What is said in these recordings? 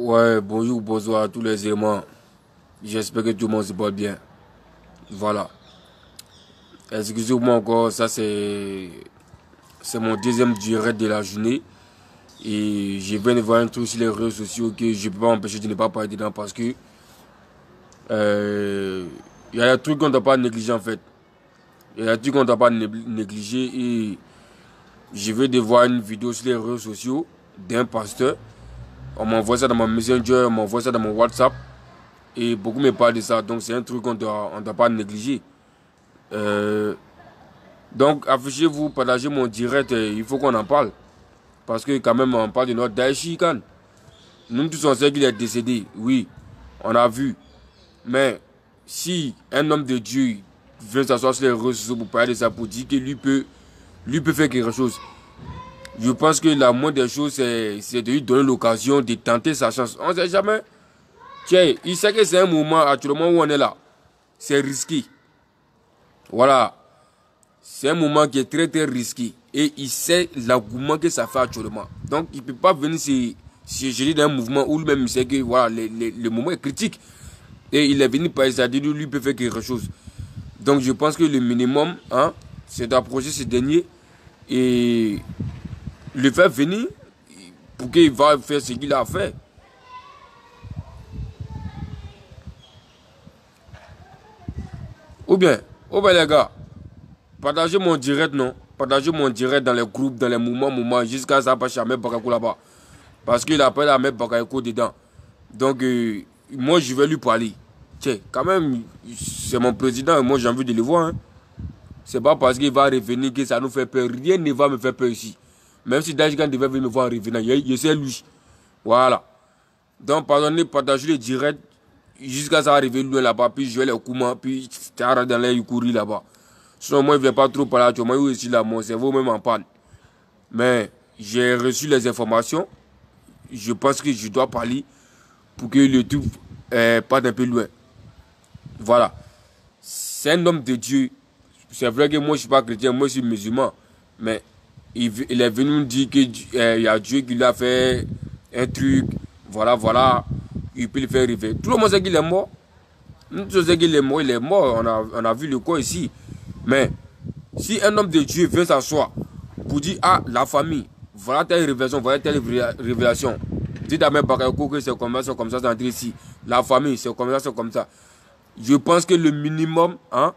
Ouais, bonjour, bonsoir à tous les aimants. J'espère que tout le monde se porte bien. Voilà. Excusez-moi encore, ça c'est mon deuxième direct de la journée. Et je viens de voir un truc sur les réseaux sociaux que je ne peux pas m'empêcher de ne pas parler dedans parce que il y a des trucs qu'on ne doit pas négliger en fait. Il y a des trucs qu'on ne doit pas négliger et je vais de voir une vidéo sur les réseaux sociaux d'un pasteur. On m'envoie ça dans mon Messenger, on m'envoie ça dans mon WhatsApp. Et beaucoup me parlent de ça, donc c'est un truc qu'on ne doit pas négliger. Donc affichez-vous, partagez mon direct, il faut qu'on en parle. Parce que quand même on parle de notre Daichi Khan. Nous tous on sait qu'il est décédé, oui, on a vu. Mais si un homme de Dieu vient s'asseoir sur les réseaux sociaux pour parler de ça, pour dire que lui peut faire quelque chose, je pense que la moindre des choses c'est de lui donner l'occasion de tenter sa chance. On ne sait jamais. Tiens, il sait que c'est un moment actuellement où on est là. C'est risqué. Voilà. C'est un moment qui est très très risqué. Et il sait l'engouement que ça fait actuellement. Donc il ne peut pas venir se gérer dans un mouvement où lui-même il sait que voilà, le moment est critique. Et il est venu par ça, dit lui peut faire quelque chose. Donc je pense que le minimum, hein, c'est d'approcher ce dernier et le faire venir pour qu'il va faire ce qu'il a à faire. Ou bien les gars, partagez mon direct, non? Partagez mon direct dans les groupes, dans les mouvements, jusqu'à ça, parce que Ahmed Bakakou là-bas. Parce qu'il appelle Ahmed Bakakou dedans. Donc, moi, je vais lui parler. Tiens, quand même, c'est mon président et moi, j'ai envie de le voir. Hein. C'est pas parce qu'il va revenir que ça nous fait peur. Rien ne va me faire peur ici. Même si Dajikan devait venir me voir en revenant, je sais lui. Voilà. Donc, pardonnez, partagez le direct. Jusqu'à ça arriver loin là-bas, puis je vais les Kouma, puis Tara dans les courir là-bas. Sinon, moi, je ne vais pas trop parler actuellement, moi aussi là, mon cerveau même en panne. Mais j'ai reçu les informations, je pense que je dois parler pour que le tout parte un peu loin. Voilà. C'est un homme de Dieu. C'est vrai que moi, je ne suis pas chrétien, moi, je suis musulman. Mais il est venu me dire qu'il y a Dieu qui lui a fait un truc, voilà. Il peut le faire arriver. Tout le monde sait qu'il est mort. Nous tous savons qu'il est mort, il est mort. On a vu le corps ici. Mais si un homme de Dieu vient s'asseoir pour dire ah la famille, voilà telle révélation, voilà telle révélation. Dites à mes Bakayoko que c'est comme ça, c'est entré ici. La famille, c'est comme ça. Je pense que le minimum, hein,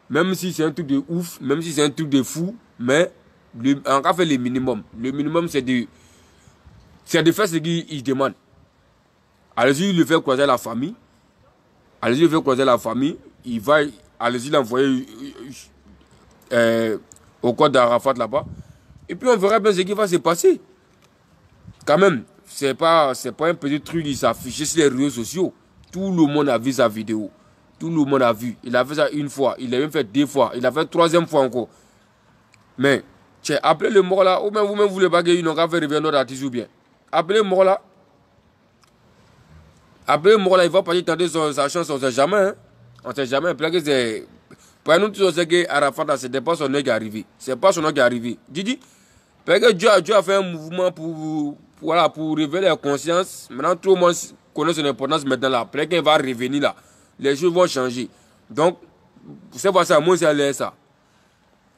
même si c'est un truc de ouf, même si c'est un truc de fou, mais on va faire le minimum. Le minimum c'est de faire ce qu'il demande. Allez-y, le faire croiser la famille. Allez-y, le faire croiser la famille. Il va, allez-y, l'envoyer au code d'Arafat là-bas. Et puis on verra bien ce qui va se passer. Quand même, c'est pas un petit truc qui s'affiche sur les réseaux sociaux. Tout le monde a vu sa vidéo. Tout le monde a vu. Il a fait ça une fois. Il a même fait deux fois. Il a fait troisième fois encore. Mais, tiens, appelez le mort là. Ou même vous-même, vous voulez pas qu'il n'ont qu'à faire revenir notre artiste ou bien. Appelez le mort là. Après, le mort là, il va pas tenter sa chance, on ne sait jamais. Hein? On ne sait jamais. Pour nous, on sait que Arafat, ce n'est pas son nom qui est arrivé. Ce n'est pas son nom qui est arrivé. Didi, parce que Dieu a fait un mouvement pour révéler la conscience. Maintenant, tout le monde connaît son importance maintenant là. Après qu'il va revenir là, les choses vont changer. Donc, c'est pour ça, moi, j'ai ça.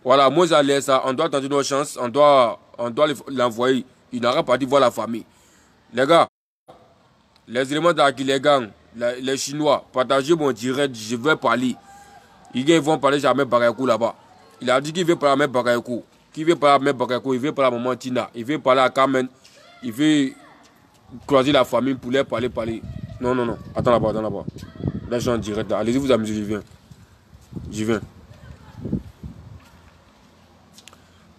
Voilà, moi, j'ai ça. On doit tenter nos chances. On doit l'envoyer. Il n'aura pas dit voir la famille. Les gars. Les éléments d'Akilegang, les Chinois, partagez mon direct, je vais parler. Ils vont parler à Ahmed Bakakou là-bas. Il a dit qu'il veut parler à Ahmed Bakakou. Qu'il veut parler à Ahmed Bakakou, il veut parler à Maman Tina, il veut parler à Kamen, il veut croiser la famille pour les parler. Non. Attends là-bas. Là, je suis en direct. Allez-y, vous amusez, je viens.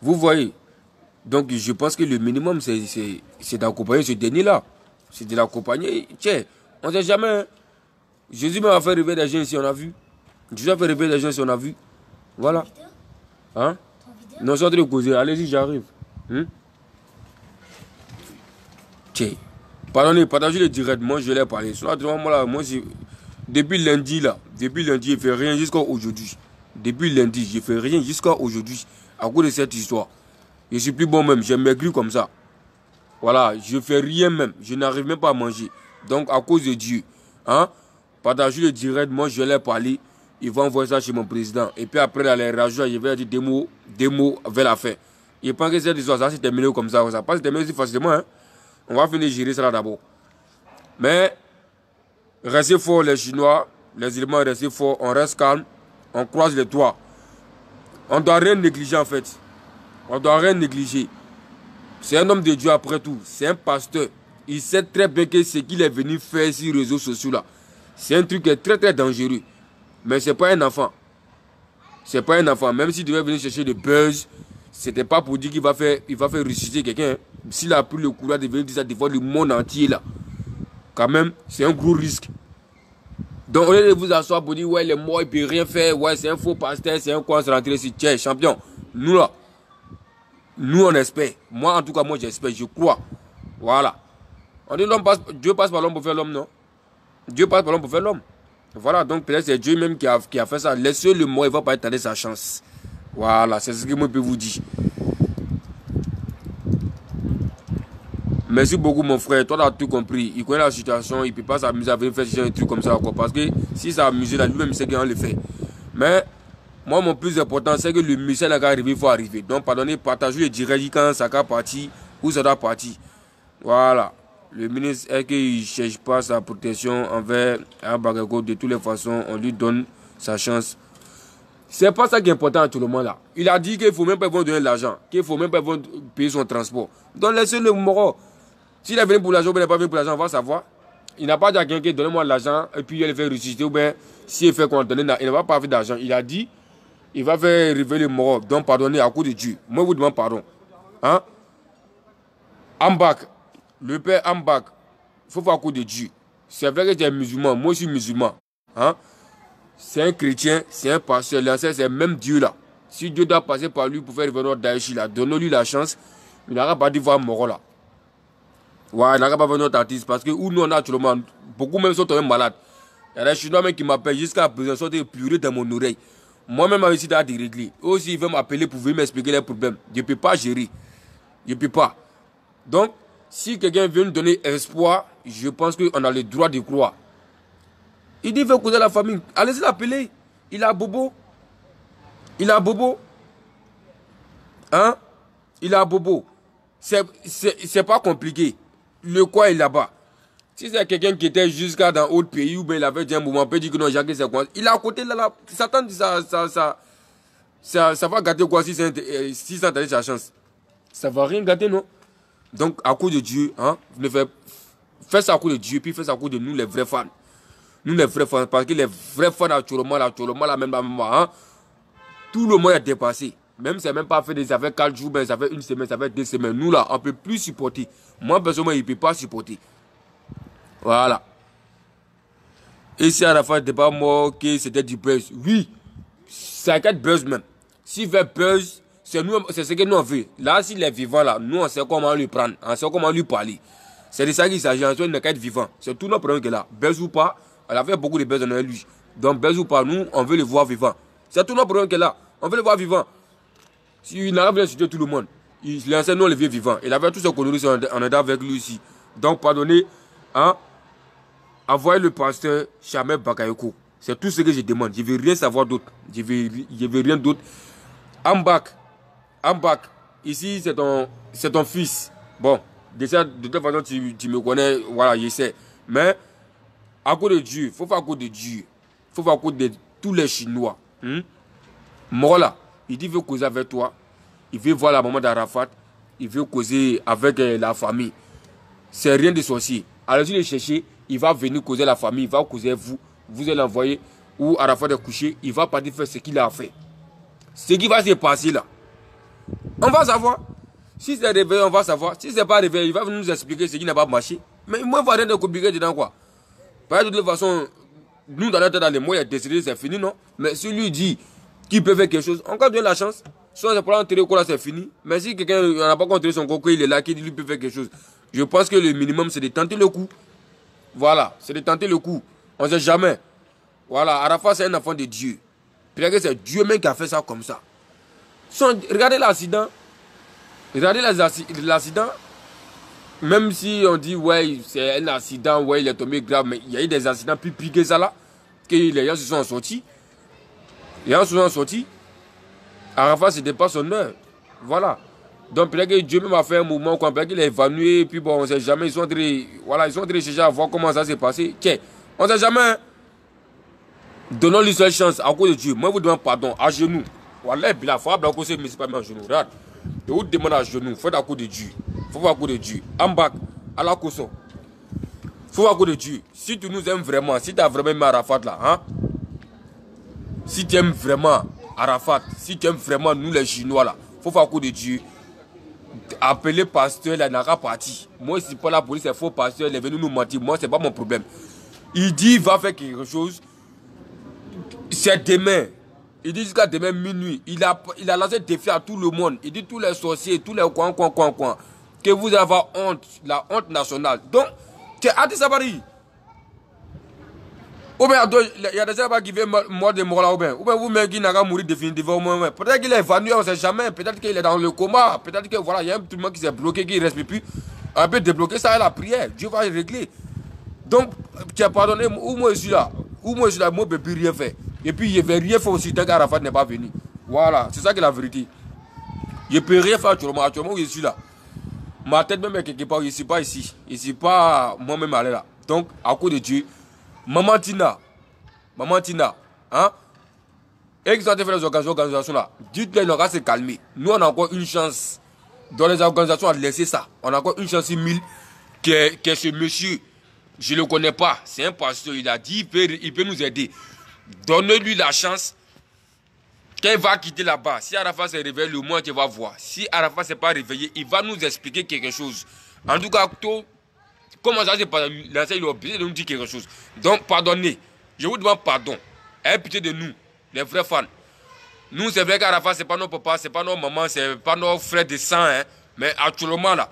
Vous voyez. Donc, je pense que le minimum, c'est d'accompagner ce dernier-là. C'est de l'accompagner. Tiens, on ne sait jamais. Hein. Jésus m'a fait rêver des gens ici, on a vu. Jésus a fait rêver des gens ici, on a vu. Voilà. Hein? Non, c'est en train de causer. Allez-y, j'arrive. Tiens, pardonnez, partagez le direct. Moi, je l'ai parlé. Depuis lundi, je ne fais rien jusqu'à aujourd'hui. Depuis lundi, je ne fais rien jusqu'à aujourd'hui. À cause de cette histoire. Je suis plus bon même. J'ai maigri comme ça. Voilà, je ne fais rien même. Je n'arrive même pas à manger. Donc, à cause de Dieu, hein, partager le direct, moi, je l'ai parlé. Ils vont envoyer ça chez mon président. Et puis après, dans les rageurs, je vais dire des mots vers la fin. Je pense que cette histoire, ça s'est terminé comme ça. Ça passe terminé aussi facilement. Hein. On va finir de gérer ça là d'abord. Mais, restez forts les Chinois, les éléments restez forts, on reste calme, on croise les doigts. On ne doit rien négliger en fait. On ne doit rien négliger. C'est un homme de Dieu après tout. C'est un pasteur. Il sait très bien que ce qu'il est venu faire sur les réseaux sociaux là, c'est un truc qui est très très dangereux. Mais ce n'est pas un enfant. C'est pas un enfant. Même s'il devait venir chercher des buzz, c'était pas pour dire qu'il va faire ressusciter quelqu'un. Hein. S'il a pris le courage de venir dire ça devant le monde entier là, quand même, c'est un gros risque. Donc, au lieu de vous asseoir pour dire, ouais, il est mort, il ne peut rien faire, ouais, c'est un faux pasteur, c'est un quoi, se rentrer ici. Tiens, champion, nous là, nous on espère. Moi, en tout cas, moi j'espère, je crois. Voilà. On dit, Dieu passe par l'homme pour faire l'homme, non? Dieu passe par l'homme pour faire l'homme. Voilà, donc peut-être c'est Dieu même qui a fait ça. Laissez le mort, il ne va pas étaler sa chance. Voilà, c'est ce que moi je peux vous dire. Merci beaucoup mon frère, toi tu as tout compris. Il connaît la situation, il ne peut pas s'amuser à venir faire un truc comme ça. Quoi. Parce que si ça s'amuse là, lui-même il sait qu'il va le faire. Mais moi mon plus important c'est que le message n'a qu'à arriver, il faut arriver. Donc pardonnez, partagez le direct quand ça va partir ou ça doit partir. Voilà. Le ministre est qu'il ne cherche pas sa protection envers un Bagago. De toutes les façons, on lui donne sa chance. C'est pas ça qui est important à tout le monde là. Il a dit qu'il ne faut même pas donner de l'argent, qu'il ne faut même pas payer son transport. Donc laissez le mort. S'il est venu pour l'argent ou il n'est pas venu pour l'argent, on va savoir. Il n'a pas dit à quelqu'un, donnez-moi l'argent et puis il va faire ressusciter ou bien s'il fait qu'on donne, il ne va pas faire d'argent. Il a dit, il va faire révéler le mort. Donc pardonnez à cause de Dieu. Moi, je vous demande pardon. Hein? Ambak, le père Ambak, il faut faire à cause de Dieu. C'est vrai que tu es musulman, moi je suis musulman. Hein? C'est un chrétien, c'est un pasteur, l'ancêtre, c'est même Dieu là. Si Dieu doit passer par lui pour faire revenir Daesh là, donnons-lui la chance, il n'aura pas dit voir mort là. Ouais, il n'aura pas venir notre artiste parce que où nous on a actuellement, beaucoup même sont tombés malades. Il y a des Chinois même qui m'appellent jusqu'à présent, sont purés dans mon oreille. Moi-même, j'ai essayé de régler. Eux aussi, ils veulent m'appeler pour venir m'expliquer les problèmes. Je ne peux pas gérer. Je ne peux pas. Donc, si quelqu'un veut nous donner espoir, je pense qu'on a le droit de croire. Il dit qu'il veut causer la famille. Allez-y l'appeler. Il a bobo. Il a bobo. Hein? Il a bobo. C'est pas compliqué. Le quoi est là-bas. Si c'est quelqu'un qui était jusqu'à dans autre pays ou bien il avait dit un moment, on peut dire que non, Jacques, c'est quoi. Il est à côté là, Satan dit ça va gâter quoi si ça a sa chance. Ça va rien gâter, non? Donc, à cause de Dieu, hein, faites ça à cause de Dieu, puis faites ça à cause de nous, les vrais fans. Nous, les vrais fans, parce que les vrais fans, actuellement, même, hein, tout le monde est dépassé. Même si c'est même pas fait, ça fait 4 jours, ben, ça fait 1 semaine, ça fait 2 semaines. Nous, là, on ne peut plus supporter. Moi, personnellement, il ne peut pas supporter. Voilà. Et si à la fin, il n'était pas mort, que c'était du buzz. Oui, c'est un buzz même. S'il fait buzz, c'est ce que nous on veut. Là, s'il est vivant, là, nous, on sait comment lui prendre, on sait comment lui parler. C'est de ça qu'il s'agit, en soi, il n'est qu'à être vivant. C'est tout notre problème qu'il a. Buzz ou pas, elle a fait beaucoup de buzz en lui. Donc, buzz ou pas, nous, on veut le voir vivant. C'est tout notre problème qu'il a. On veut le voir vivant. S'il n'arrive pas à insulter tout le monde, il enseigne nous le vieux vivant. Il avait tous ses conneries en aidant avec lui aussi. Donc, pardonnez, hein, envoyez le pasteur Chamel Bakayoko. C'est tout ce que je demande. Je ne veux rien savoir d'autre. Je veux rien d'autre. Ambak, ici c'est ton fils. Bon, de toute façon tu me connais, voilà, je sais. Mais à cause de Dieu, il faut faire à cause de Dieu. Il faut faire à cause de tous les Chinois. Morola, il dit qu'il veut causer avec toi. Il veut voir la maman d'Arafat. Il veut causer avec la famille. C'est rien de sorcier. Allez-y le chercher. Il va venir causer la famille. Il va causer vous. Vous allez l'envoyer. Ou Arafat est couché. Il va partir faire ce qu'il a fait. Ce qui va se passer là. On va savoir. Si c'est réveillé, on va savoir. Si ce n'est pas réveillé, il va venir nous expliquer ce qui n'a pas marché. Mais moi, il ne va rien de compliqué dedans quoi. Parce que de toute façon, nous dans notre tête, dans les mots, il a décidé, c'est fini, non? Mais si lui dit qu'il peut faire quelque chose, on va donner la chance. Soit c'est pour l'enterrer là, c'est fini. Mais si quelqu'un n'a pas contrôlé son coco, il est là, qu'il dit lui peut faire quelque chose. Je pense que le minimum, c'est de tenter le coup. Voilà, c'est de tenter le coup. On ne sait jamais. Voilà, Arafat, c'est un enfant de Dieu. Peut-être que c'est Dieu même qui a fait ça comme ça. Regardez l'accident. Regardez l'accident. Même si on dit, ouais, c'est un accident, ouais, il est tombé grave, mais il y a eu des accidents plus pires que ça là, que les gens se sont sortis. Les gens se sont sortis. Arafat, c'était pas son heure. Voilà. Donc peut-être que Dieu même a fait un mouvement, peut-être qu'il est évanoui, et puis bon, on ne sait jamais, ils sont en train, voilà, ils sont en train de chercher à voir comment ça s'est passé. Tiens, on ne sait jamais. Hein. Donnons-lui seule chance à cause de Dieu. Moi, je vous demande pardon, à genoux. Voilà, il faut que vous ne pas à genoux. Regarde. Je vous demande à genoux, faites à cause de Dieu. Faut à cause de Dieu. En bas, à la caution. Faut à cause de Dieu. Si tu nous aimes vraiment, si tu as vraiment aimé Arafat là, hein, si tu aimes vraiment Arafat, si tu aimes vraiment nous les Chinois là, faut faire coup de Dieu. Appeler pasteur, il n'a pas parti. Moi, je ne suis pas la police, c'est faux pasteur, il est venu nous mentir. Moi, c'est pas mon problème. Il dit il va faire quelque chose. C'est demain. Il dit jusqu'à demain minuit. Il a lancé défi à tout le monde. Il dit tous les sorciers, tous les coins, que vous avez honte, la honte nationale. Donc, tu es Addis Abari. Ou bien, il y a des gens qui veulent mort de mort là, ou bien vous-même qui n'avez pas mourir définitivement. Peut-être qu'il est évanoui, on ne sait jamais. Peut-être qu'il est dans le coma. Peut-être que voilà, il y a un tout le monde qui s'est bloqué, qui ne respire plus. On peut débloquer ça à la prière. Dieu va régler. Donc, tu as pardonné, où moi je suis là. Où moi je suis là, moi je ne peux plus rien faire. Et puis, je ne vais rien faire aussi tant qu'Arafat n'est pas venu. Voilà, c'est ça qui est la vérité. Je ne peux rien faire actuellement. Actuellement, je suis là. Ma tête même est quelque part, je ne suis pas ici. Je ne suis pas moi-même allé là. Donc, à cause de Dieu, Maman Tina, hein? Et qui sont en train de faire les organisations là, dites-leur qu'ils vont se calmer. Nous, on a encore une chance dans les organisations à laisser ça. On a encore une chance 1000 que ce monsieur, je ne le connais pas, c'est un pasteur, il a dit il peut nous aider. Donnez-lui la chance qu'il va quitter là-bas. Si Arafat s'est réveillé, le moins qu'il va voir. Si Arafat ne s'est pas réveillé, il va nous expliquer quelque chose. En tout cas, comment ça, c'est pas l'ancien, il a obligé de nous dire quelque chose. Donc, pardonnez. Je vous demande pardon. Ayez pitié de nous, les vrais fans. Nous, c'est vrai qu'Arafat, ce n'est pas nos papas, ce n'est pas nos mamans, ce n'est pas nos frères de sang. Hein. Mais actuellement, là,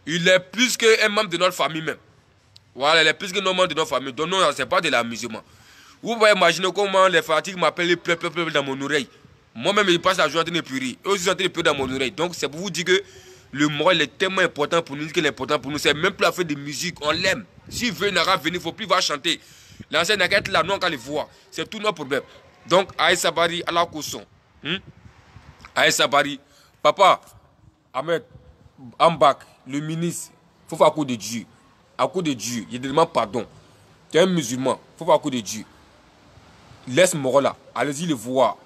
il est plus qu'un membre de notre famille même. Voilà, il est plus que nos membres de notre famille. Donc, non, ce n'est pas de l'amusement. Vous pouvez imaginer comment les fatigues m'appellent pleurer dans mon oreille. Moi-même, il passe la journée en train de pleurer. Eux aussi, ils sont en train de pleurer dans mon oreille. Donc, c'est pour vous dire que le moral est tellement important pour nous qu'il est important pour nous. C'est même plus la fête de musique, on l'aime. S'il veut, il n'aura venir, il ne faut plus voir chanter. L'ancien n'a qu'à être là, nous on qu'à le voir. C'est tout notre problème. Donc, Aïe Sabari, à la caution. Aïe Sabari, papa, Ahmed, Ambak, le ministre, il faut faire à cause de Dieu. À cause de Dieu, il demande pardon. Tu es un musulman, il faut faire à cause de Dieu. Laisse Moro là, allez-y le voir.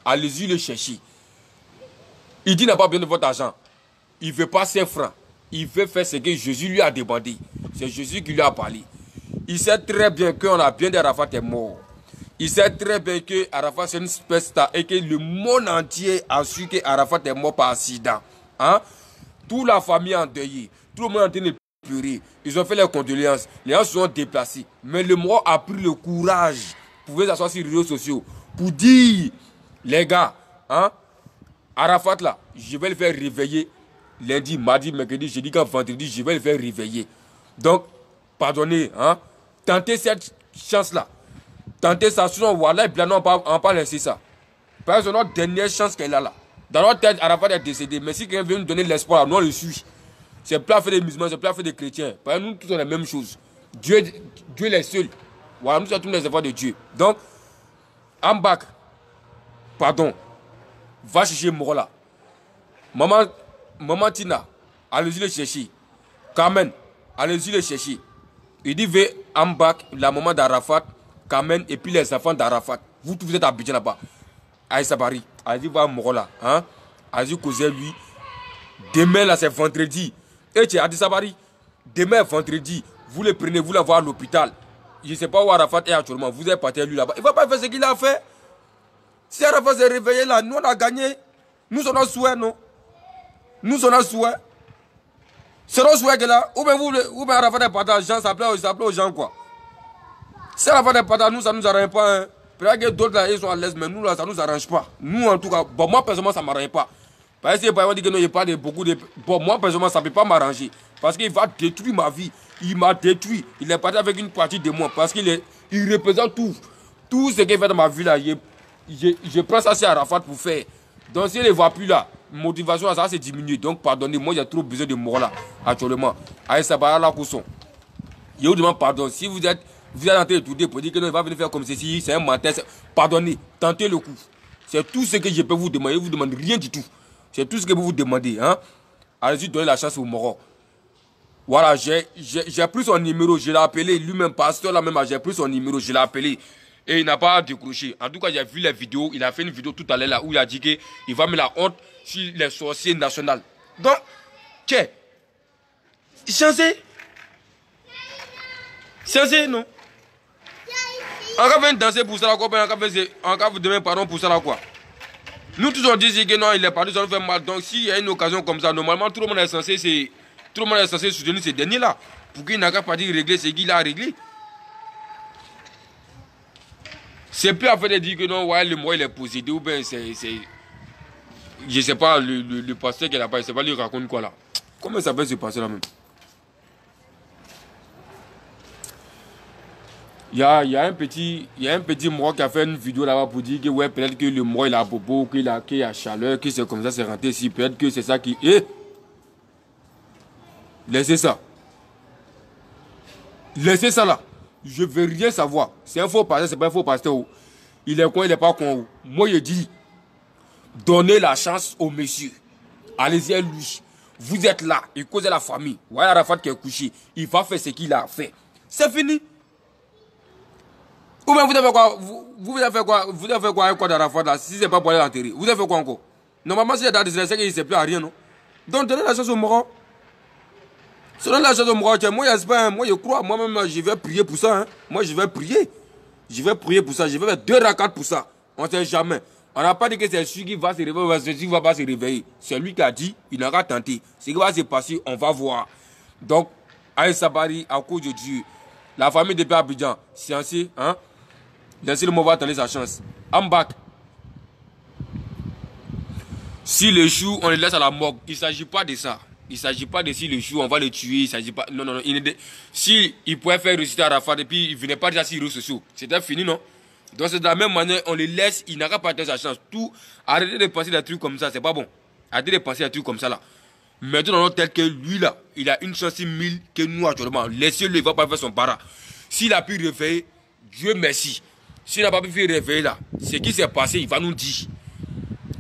Allez-y le chercher. Il dit qu'il n'a pas besoin de votre argent. Il ne veut pas 5 francs. Il veut faire ce que Jésus lui a demandé. C'est Jésus qui lui a parlé. Il sait très bien qu'on a bien d'Arafat est mort. Il sait très bien que Arafat c'est une superstar et que le monde entier a su que Arafat est mort par accident. Hein? Toute la famille est endeuillée. Tout le monde est en train de pleurer. Ils ont fait leurs condoléances. Les gens se sont déplacés. Mais le mort a pris le courage pour venir s'asseoir sur les réseaux sociaux pour dire, les gars, hein? Arafat là, je vais le faire réveiller lundi, mardi, mercredi, jeudi, quand vendredi, je vais le faire réveiller. Donc, pardonnez, hein? Tentez cette chance-là. Tentez ça, sinon, voilà, et bien non, on va pas laisser ça. Parce que c'est notre dernière chance qu'elle a là. Dans notre tête, Arafat est décédé. Mais si quelqu'un veut nous donner l'espoir, nous on le suit. C'est plus à faire des musulmans, c'est plus à faire des chrétiens. Parce que nous, tous, on la même chose. Dieu est seul. Voilà, nous sommes tous les enfants de Dieu. Donc, Ambak, pardon, va chercher Moro là. Maman Tina, allez-y le chercher. Carmen, allez-y le chercher. Il dit, ve Ambak, la maman d'Arafat, Carmen et puis les enfants d'Arafat. Vous tous vous êtes habitués là-bas. Aïe Sabari, allez-y voir Moro là. Hein? Allez-y causer lui. Demain là c'est vendredi. Et tu as dit Sabari, demain vendredi, vous le prenez, vous l'envoyez à l'hôpital. Je ne sais pas où Arafat est actuellement. Vous êtes parti à lui là-bas. Il ne va pas faire ce qu'il a fait. Si Arafat s'est réveillé là, nous on a gagné. Nous sommes souhait, non? Nous sommes souhait. C'est notre souhait que là. Ou bien Arafat est parti, gens s'appelait aux gens quoi. Si Arafat est parti, nous ça ne nous arrange pas. Hein. Peut-être que d'autres là, ils sont à l'aise, mais nous là, ça ne nous arrange pas. Nous en tout cas, bon, moi personnellement, ça ne m'arrange pas. Parce que par exemple, dit que non, il n'y a pas de beaucoup de. Bon, moi personnellement, ça ne peut pas m'arranger. Parce qu'il va détruire ma vie. Il m'a détruit. Il est parti avec une partie de moi. Parce qu'il représente tout. Tout ce qu'il fait dans ma vie là. Je prends ça chez Arafat pour faire. Donc s'il ne va plus là, motivation, ça s'est diminué. Donc, pardonnez, moi, j'ai trop besoin de moi là, actuellement. Aïe, ça va là, Kousson. Je vous demande pardon. Si vous êtes en train de tout dire pour dire que non, il va venir faire comme ceci, c'est un menteur. Pardonnez, tentez le coup. C'est tout ce que je peux vous demander. Je ne vous demande rien du tout. C'est tout ce que vous vous demandez. Hein? Allez-y, donnez la chance au Moro. Voilà, j'ai pris son numéro, je l'ai appelé. Lui-même, pasteur là même, j'ai pris son numéro, je l'ai appelé. Et il n'a pas décroché. En tout cas, j'ai vu les vidéos. Il a fait une vidéo tout à l'heure là où il a dit qu'il va mettre la honte sur les sorciers nationaux. Donc, tiens, Changez, non? On va venir danser pour ça, là, quoi. On va vous demander pardon pour ça, là, quoi. Nous tous on dit que non, il est parti, ça nous fait mal. Donc, s'il y a une occasion comme ça, normalement, tout le monde est censé soutenir ces derniers-là. Pour qu'il n'a qu'à partir régler ce qu'il a réglé. C'est plus à faire de dire que non, ouais, le mois il est possédé ou bien c'est. Je sais pas, le pasteur qui n'a pas, je sais pas, lui raconte quoi là. Comment ça peut se passer là même? Il y a un petit moi qui a fait une vidéo là-bas pour dire que ouais, peut-être que le mois il a bobo, qu'il y a chaleur, que c'est comme ça, c'est rentré ici. Peut-être que c'est ça qui. Laissez ça. Laissez ça là. Je veux rien savoir. C'est un faux pasteur, c'est pas un faux pasteur. Il est con, il n'est pas con. Moi je dis, donnez la chance au monsieur. Allez-y à lui. Vous êtes là, il cause la famille. Voilà Arafat qui est couché. Il va faire ce qu'il a fait. C'est fini. Ou bien vous avez fait quoi? Vous avez fait quoi? Vous avez fait quoi avec quoi d'Arafat là? Si c'est pas pour aller l'enterrer. Vous avez fait quoi encore? Normalement, si il y a des décès, il ne sait plus à rien, non? Donc donnez la chance au Moro. Donnez la chance au Moro. Moi, j'espère, moi je crois, moi-même, je vais prier pour ça. Hein. Moi, je vais prier. Je vais prier pour ça. Je vais faire 2 rakats pour ça. On ne sait jamais. On n'a pas dit que c'est celui qui va se réveiller, celui qui ne va pas se réveiller. C'est lui qui a dit, il n'aura tenté. Ce qui va se passer, on va voir. Donc, Aïe Sabari, à cause de Dieu, la famille de Père Abidjan, sciencé, hein? Laissez le mauvais attendre sa chance. I'm back. S'il échoue, on le laisse à la morgue. Il ne s'agit pas de ça. Il ne s'agit pas de s'il échoue, on va le tuer. Il s'agit pas. Non, non, non. Si il pouvait faire réussir Arafat et puis il ne venait pas déjà sur les réseaux sociaux, c'était fini, non? Donc c'est de la même manière, on le laisse, il n'aura pas sa chance. Tout, arrêtez de penser des trucs comme ça, c'est pas bon. Arrêtez de penser des trucs comme ça là. Maintenant, tel que lui là, il a une chance sur 1000 que nous actuellement. Laissez-le, il ne va pas faire son para. S'il a pu réveiller, Dieu merci. S'il n'a pas pu faire réveiller là, ce qui s'est passé, il va nous dire.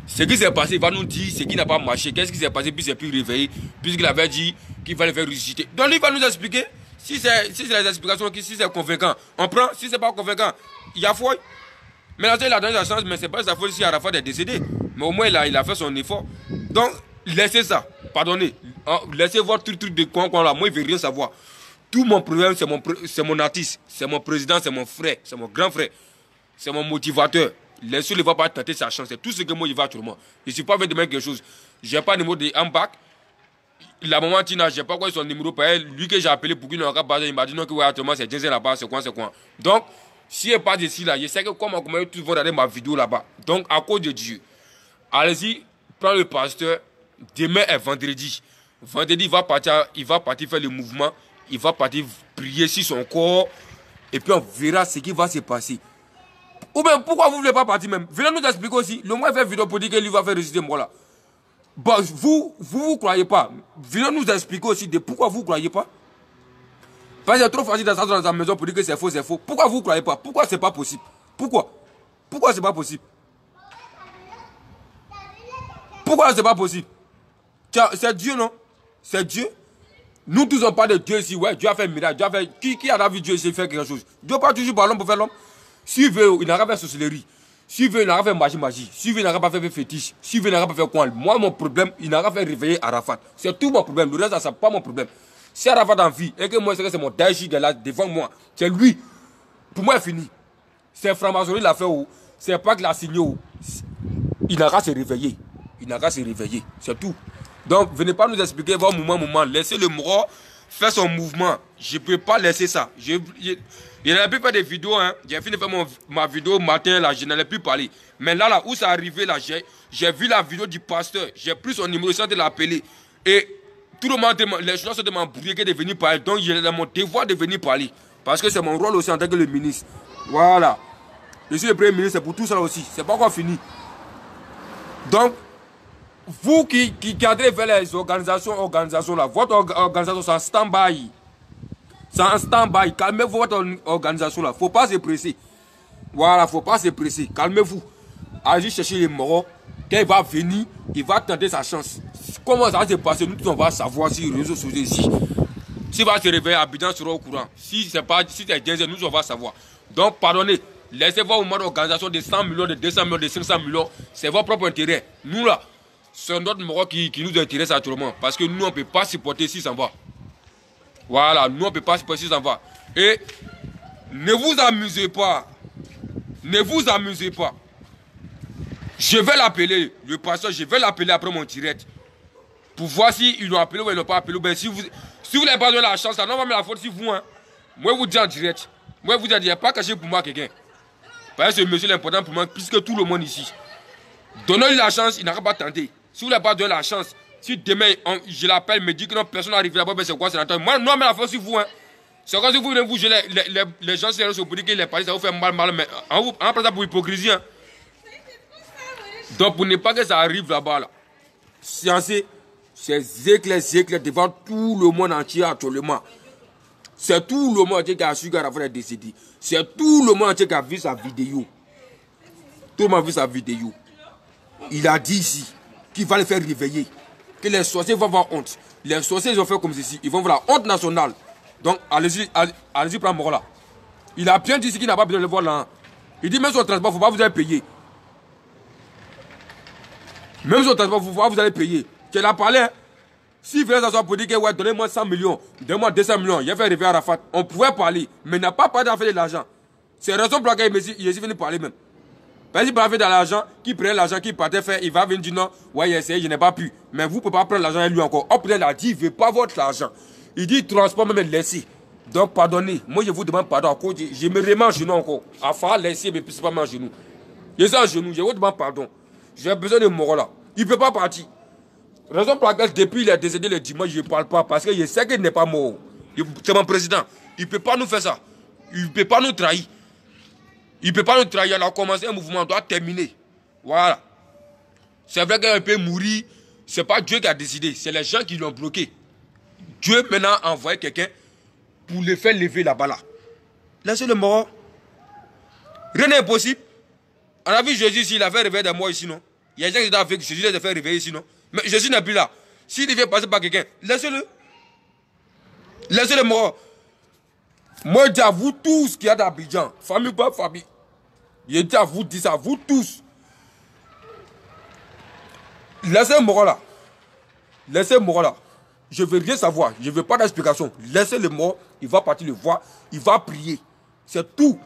Ce qui s'est passé, il va nous dire ce qui n'a pas marché. Qu'est-ce qui s'est passé, puis il s'est plus réveillé, puisqu'il avait dit qu'il fallait faire ressusciter. Donc lui, il va nous expliquer. Si c'est les explications, si c'est convaincant, on prend. Si c'est pas convaincant, il y a foi. Mais là, il a donné sa chance, mais c'est pas sa faute si Arafat est décédé. Mais au moins, il a fait son effort. Donc, laissez ça. Pardonnez. Laissez voir tout le truc de coin là. Moi, il ne veut rien savoir. Tout mon problème, c'est mon artiste. C'est mon président, c'est mon frère. C'est mon grand frère. C'est mon motivateur. Laissez-le, il ne va pas tenter sa chance. C'est tout ce que moi, il va actuellement. Je ne suis pas venu demander quelque chose. Je n'ai pas de numéro de Ambac. La maman Tina, je ne sais pas quoi son numéro pour elle. Lui que j'ai appelé pour qu'il n'aura pas, il m'a dit non, que ouais, actuellement, c'est Jason là-bas, c'est quoi. Donc, si elle pas d'ici là, je sais que comment tous vont regarder ma vidéo là-bas. Donc, à cause de Dieu, allez-y, prends le pasteur. Demain est vendredi. Vendredi, il va partir faire le mouvement. Il va partir prier sur son corps. Et puis, on verra ce qui va se passer. Ou bien, pourquoi vous ne voulez pas partir même? Venez nous expliquer aussi. Le mois fait vidéo pour dire que lui va faire résister moi là. Bon, vous croyez pas. Venez nous expliquer aussi de pourquoi vous ne croyez pas. Parce que c'est trop facile d'entrer dans sa maison pour dire que c'est faux, c'est faux. Pourquoi vous ne croyez pas? Pourquoi c'est pas possible? Pourquoi? Pourquoi c'est pas possible? Pourquoi c'est pas possible? C'est Dieu, non? C'est Dieu. Nous tous on parle de Dieu ici. Ouais, Dieu a fait un miracle. Dieu a fait... Qui a vu Dieu ici faire quelque chose? Dieu pas toujours par l'homme pour faire l'homme. S'il veut, il n'aura pas fait sorcellerie. S'il veut, il n'aura pas fait magie. S'il veut, il n'aura pas fait fétiche. S'il veut, il n'aura pas fait quoi? Moi, mon problème, il n'aura pas fait réveiller Arafat. C'est tout mon problème. Le reste, ça, c'est pas mon problème. Si Arafat en vie, et que moi, c'est mon Daesh qui est là devant moi, c'est lui. Pour moi, c'est fini. C'est franc-maçonnerie, il a fait où? C'est pas qu'il a signé où? Il n'aura pas se réveiller. Il n'aura pas se réveiller. C'est tout. Donc, venez pas nous expliquer votre mouvement. Laissez le Moro faire son mouvement. Je ne peux pas laisser ça. Il n'avait plus fait des vidéos. Hein. J'ai fini de faire ma vidéo matin. Là, je n'allais plus parler. Mais là où ça arrivé, là, j'ai vu la vidéo du pasteur. J'ai pris son numéro, j'ai de l'appeler. Et tout le monde, les gens se demandent de venir parler. Donc, j'ai mon devoir de venir parler. Parce que c'est mon rôle aussi en tant que le ministre. Voilà. Je suis le premier ministre, c'est pour tout ça aussi. C'est pas encore fini. Donc, vous qui cadrez vers les organisations là, votre organisation c'est en stand-by. C'est en stand-by. Calmez-vous votre organisation là. Faut pas se presser. Voilà, faut pas se presser. Calmez-vous. Allez chercher les morts. Quand il va venir, il va tenter sa chance. Comment ça va se passer? Nous tous on va savoir si les réseaux sociaux ici. S'il va se réveiller, Abidjan sera au courant. Si c'est 15 nous on va savoir. Donc pardonnez. Laissez voir au moins d'organisation de 100 millions, de 200 millions, de 500 millions. C'est votre propre intérêt. Nous là, c'est notre mort qui nous intéresse actuellement. Parce que nous on ne peut pas supporter si ça va. Voilà, nous on ne peut pas supporter si ça va. Et ne vous amusez pas. Ne vous amusez pas. Je vais l'appeler, le pasteur, je vais l'appeler après mon direct. Pour voir s'ils l'ont appelé ou ils l'ont pas appelé. Ben, si vous n'avez pas donné la chance, ça n'a pas la faute si vous. Hein. Moi, je vous dis en direct. Moi, je vous dis, il n'y a pas caché pour moi quelqu'un. Parce que ce monsieur est important pour moi, puisque tout le monde ici. Donnez-lui la chance, il n'aura pas tenté. Si vous n'avez pas donné la chance, si demain, je l'appelle, me dit que non, personne n'arrive là-bas, ben c'est quoi, c'est la moi, non, mais la faute, c'est vous. Hein. C'est quand si vous venez vous geler, les gens se sont dit que les parler, ça vous fait mal, mais en prenant pour hypocrisie. Hein. Donc, pour ne pas que ça arrive là-bas, là, c'est éclair devant tout le monde entier actuellement. C'est tout le monde entier qui a su qu'Arafat est décédé. C'est tout le monde entier qui a vu sa vidéo. Tout le monde a vu sa vidéo. Il a dit ici qu'il va les faire réveiller. Que les sorciers vont avoir honte. Les sorciers, ils ont fait comme ceci. Ils vont avoir la honte nationale. Donc, allez-y, prends mort là. Il a bien dit ici qu'il n'a pas besoin de le voir là. Il dit même sur le transport, il ne faut pas vous allez payer. Même sur le transport, il faut pas vous allez payer. Tu l'as parlé, hein? S'il venait s'asseoir pour dire que ouais, donnez-moi 100 millions, donnez-moi 200 millions, il a fait rêver à Arafat. On pouvait parler, mais il n'a pas parlé d'affaire de l'argent. C'est la raison pour laquelle il est venu parler même. Parce qu'il parlait de l'argent, qui prenait l'argent, qui partait faire, il va venir dire non, ouais, il a essayé, je n'ai pas pu. Mais vous ne pouvez pas prendre l'argent et lui encore. Oh, peut-être il a dit, il ne veut pas votre argent. Il dit, transport, même laissez. Donc, pardonnez. Moi, je vous demande pardon. Encore, je me remets en genou encore. À faire laisser, mais plus pas en genou. Je suis en genou, je vous demande pardon. J'ai besoin de mort là. Il ne peut pas partir. Raison pour laquelle, depuis il est décédé le dimanche, je ne parle pas. Parce que je sais qu'il n'est pas mort. C'est mon président. Il ne peut pas nous faire ça. Il ne peut pas nous trahir. Il ne peut pas nous trahir. Il a commencé un mouvement, on doit terminer. Voilà. C'est vrai qu'il peut mourir. Ce n'est pas Dieu qui a décidé. C'est les gens qui l'ont bloqué. Dieu maintenant a envoyé quelqu'un pour le faire lever là-bas là. Laissez le mort. Rien n'est impossible. On a vu Jésus ici, il a fait réveiller des morts ici, non? Il y a des gens qui étaient avec Jésus, il a fait réveiller ici, non? Mais Jésus n'est plus là. S'il devait passer par quelqu'un, laissez-le. Laissez-le mort. Moi, je dis à vous tous qui êtes d'Abidjan, famille par famille, je dis à vous, dis à vous tous. Laissez le mort là. Laissez le mort là. Je ne veux rien savoir. Je ne veux pas d'explication. Laissez le mort. Il va partir le voir. Il va prier. C'est tout.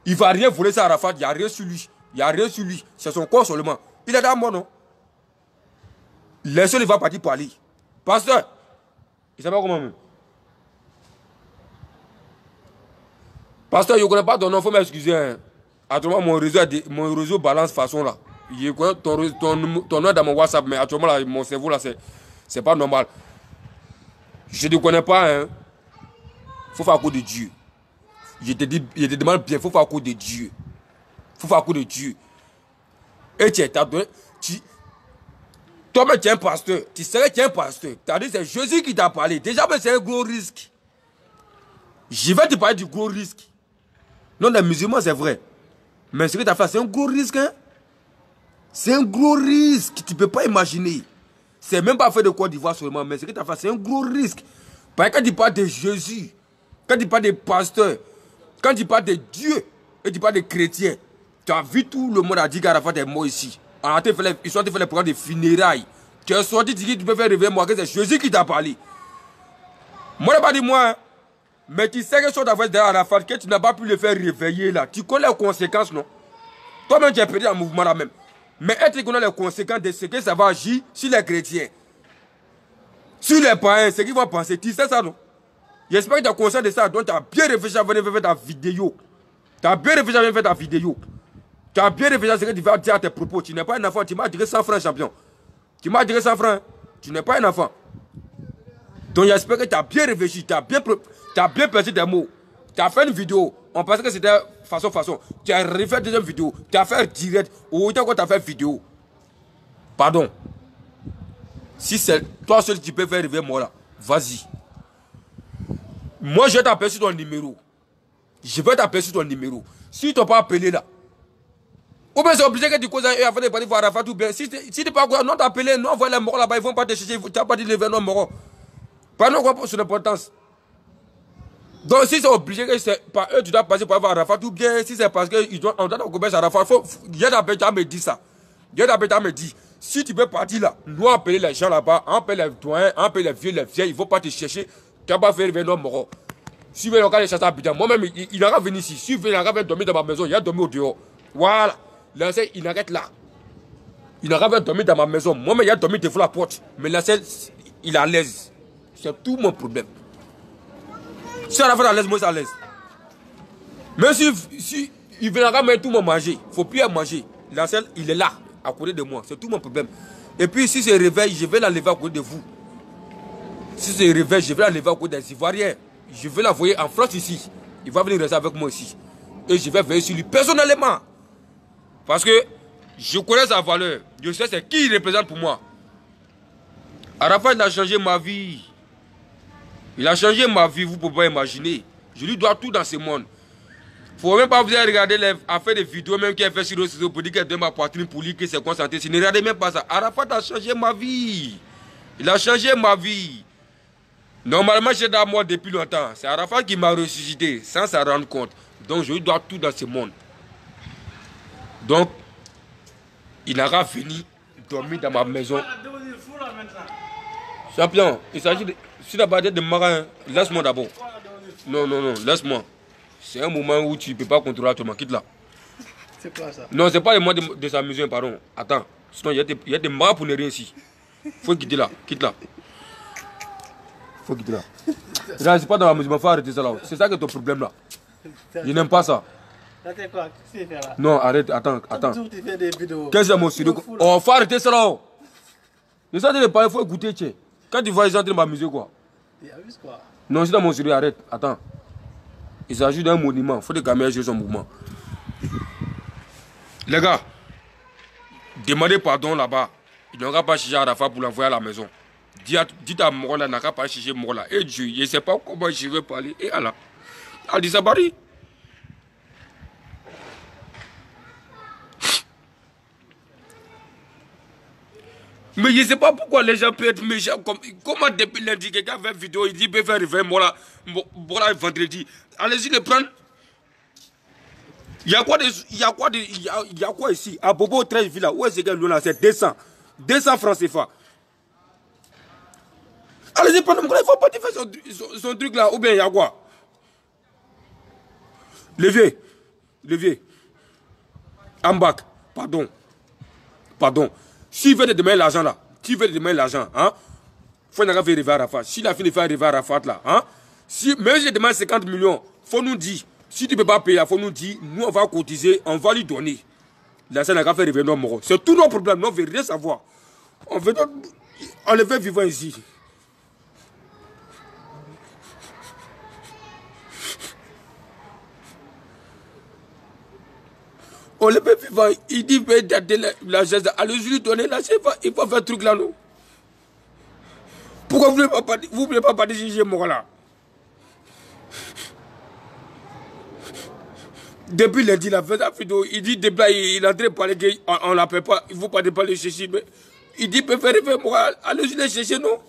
Il ne va rien voler ça à Arafat. Il n'y a rien sur lui. Il n'y a rien sur lui. C'est son corps seulement. Il est dans moi, non? Laissez-le, il va partir pour aller. Pasteur. Il ne sait pas comment même. Pasteur, je ne connais pas ton nom. Il faut m'excuser. Hein. Actuellement, mon réseau balance façon là. Je connais ton nom dans mon WhatsApp. Mais actuellement, là, mon cerveau là, c'est pas normal. Je ne te connais pas. Hein. Faut faire à cause de Dieu. Je te demande bien, il faut faire à cause de Dieu. Il faut faire à cause de Dieu. Et tu as donné. Toi-même, tu es un pasteur. Tu sais que tu es un pasteur. Tu as dit c'est Jésus qui t'a parlé. Déjà, c'est un gros risque. Je vais te parler du gros risque. Non, les musulmans, c'est vrai. Mais ce que tu as fait, c'est un gros risque. Hein? C'est un gros risque. Tu ne peux pas imaginer. C'est même pas fait de Côte d'Ivoire seulement. Mais ce que tu as fait, c'est un gros risque. Parce que quand tu parles de Jésus, quand tu parles de pasteurs, quand tu parles de Dieu et tu parles de chrétiens, tu as vu tout le monde a dit qu'Arafat est mort ici. Ils sont fait les programmes de funérailles. Tu es sorti, tu dis que tu peux faire réveiller moi, que c'est Jésus qui t'a parlé. Moi, je n'ai pas dit moi, hein. Mais tu sais que sur ta voix d'Arafat, que tu n'as pas pu le faire réveiller là. Tu connais les conséquences, non? Toi-même, tu es perdu dans le mouvement là même. Mais est-ce que tu connais les conséquences de ce que ça va agir sur les chrétiens? Sur les païens, ce qu'ils vont penser. Tu sais ça, non? J'espère que tu as conscience de ça. Donc, tu as bien réfléchi à venir faire ta vidéo. Tu as bien réfléchi à venir faire ta vidéo. Tu as bien réfléchi à ce que tu vas dire à tes propos. Tu n'es pas un enfant. Tu m'as dit 100 francs, champion. Tu m'as dit 100 francs. Tu n'es pas un enfant. Donc, j'espère que tu as bien réfléchi. Tu as bien pensé tes mots. Tu as fait une vidéo. On pensait que c'était façon. Tu as refait une deuxième vidéo. Tu as fait direct. Ou autant que tu as fait vidéo. Pardon. Si c'est toi seul qui peux faire arriver moi là, vas-y. Moi, je vais t'appeler sur ton numéro. Je vais t'appeler sur ton numéro. Si tu n'as pas appelé là, ou bien c'est obligé que tu causes avant de partir voir Arafat ou bien. Si tu n'es pas quoi, non t'appeler, non, envoie les morts là-bas, ils vont pas te chercher, tu n'as pas dit l'événement mort. Pas non quoi pour son importance. Donc si c'est obligé que c'est par eux, tu dois passer pour avoir Arafat ou bien si c'est parce qu'on doit commettre Arafat, il y a d'abord à me dire ça. Il y a d'abord à me dire, si tu peux partir là, nous appeler les gens là-bas, appeler les doyens, appeler les vieux, les vieilles, ils ne vont pas te chercher, tu n'as pas fait l'événement mort. Si vous voulez les chasser à Bidjan, moi-même, il n'aura venu ici. Si vous voulez, il aura dormir dans ma maison, il a dormi au dehors. Voilà. L'ancien, il arrête là. Il aura dormi dans ma maison. Moi-même, il a dormi devant la porte. Mais l'ancien, il est à l'aise. C'est tout mon problème. Si on a fait à l'aise, moi, c'est à l'aise. Mais si il viendra mettre tout mon manger, il ne faut plus à manger. L'ancien, il est là, à côté de moi. C'est tout mon problème. Et puis, si c'est réveil, je vais la lever à côté de vous. Si c'est réveil, je vais la lever à côté des Ivoiriens. Je vais l'envoyer en France ici. Il va venir rester avec moi ici. Et je vais veiller sur lui personnellement. Parce que je connais sa valeur. Je sais c'est qui il représente pour moi. Arafat, il a changé ma vie. Il a changé ma vie, vous ne pouvez pas imaginer. Je lui dois tout dans ce monde. Il ne faut même pas vous regarder les affaires de vidéos même qu'il a fait sur le réseau pour dire qu'elle donne ma poitrine pour lui que c'est concentré. Ne regardez même pas ça. Arafat a changé ma vie. Il a changé ma vie. Normalement, j'étais à moi depuis longtemps. C'est Arafat qui m'a ressuscité sans s'en rendre compte. Donc, je lui dois tout dans ce monde. Donc, il n'aura fini dormir dans ma maison. Champion, il s'agit de... Si tu n'as de marin, laisse-moi d'abord. Non, non, non, laisse-moi. C'est un moment où tu ne peux pas contrôler tout le monde. Quitte là. C'est quoi ça? Non, c'est pas le moment de s'amuser, pardon. Attends. Sinon, il y a des marins pour ne rien ici. Il faut quitter là. Quitte là. Faut quitter là. C'est pas dans l'amusement, il faut arrêter ça là. C'est ça que ton problème là. Je n'aime pas ça. Quoi? Qu'est-ce que tu fais là? Non, arrête, attends. Tu fais des vidéos. Qu'est-ce que c'est mon studio? Oh, faut arrêter ça là. Les gens de parler, il faut écouter, tiens. Quand tu vois les gens de m'amuser quoi. Tu amuses quoi? Non, c'est dans mon studio, arrête, attends. Il s'agit d'un monument, il faut que caméras sur son mouvement. Les gars, demandez pardon là-bas. Il n'aura pas cherché Arafat pour l'envoyer à la maison. Dites à Morola, il n'aura pas cherché Morola. Et Dieu, je ne sais pas comment je vais parler. Et Allah. Adi Sabari. Mais je ne sais pas pourquoi les gens peuvent être méchants. Comment depuis lundi, quelqu'un fait une vidéo, il dit qu'il peut faire arriver Morola vendredi. Allez-y le prendre. Il y a quoi ici? À Bobo 13 villas, où est-ce que l'on c'est 200. 200 francs CFA. Allez-y, prendre il faut pas faire son truc là, ou bien il y a quoi? Levier. Ambac, pardon. S'il veut demander l'argent là, hein? Faut n'a pas fait arriver à Arafat. S'il a fini de faire arriver à Arafat là, hein? Si, même si je demande 50 millions, faut nous dire. Si tu ne peux pas payer, il faut nous dire, nous on va cotiser, on va lui donner. Là, ça n'a qu'à faire arriver nos morts. C'est tout nos problèmes, nous on ne veut rien savoir. On le fait vivant ici. On le fait vivant, il dit, la geste, allez-y lui donner, là, il faut faire un truc là, non? Pourquoi vous ne voulez pas participer moi là? Depuis lundi, il a fait sa vidéo, il dit, il est en train de parler qu'on ne l'appelle pas, il ne faut pas le chercher, mais il dit, préférez faire moi, allez-y le chercher, non?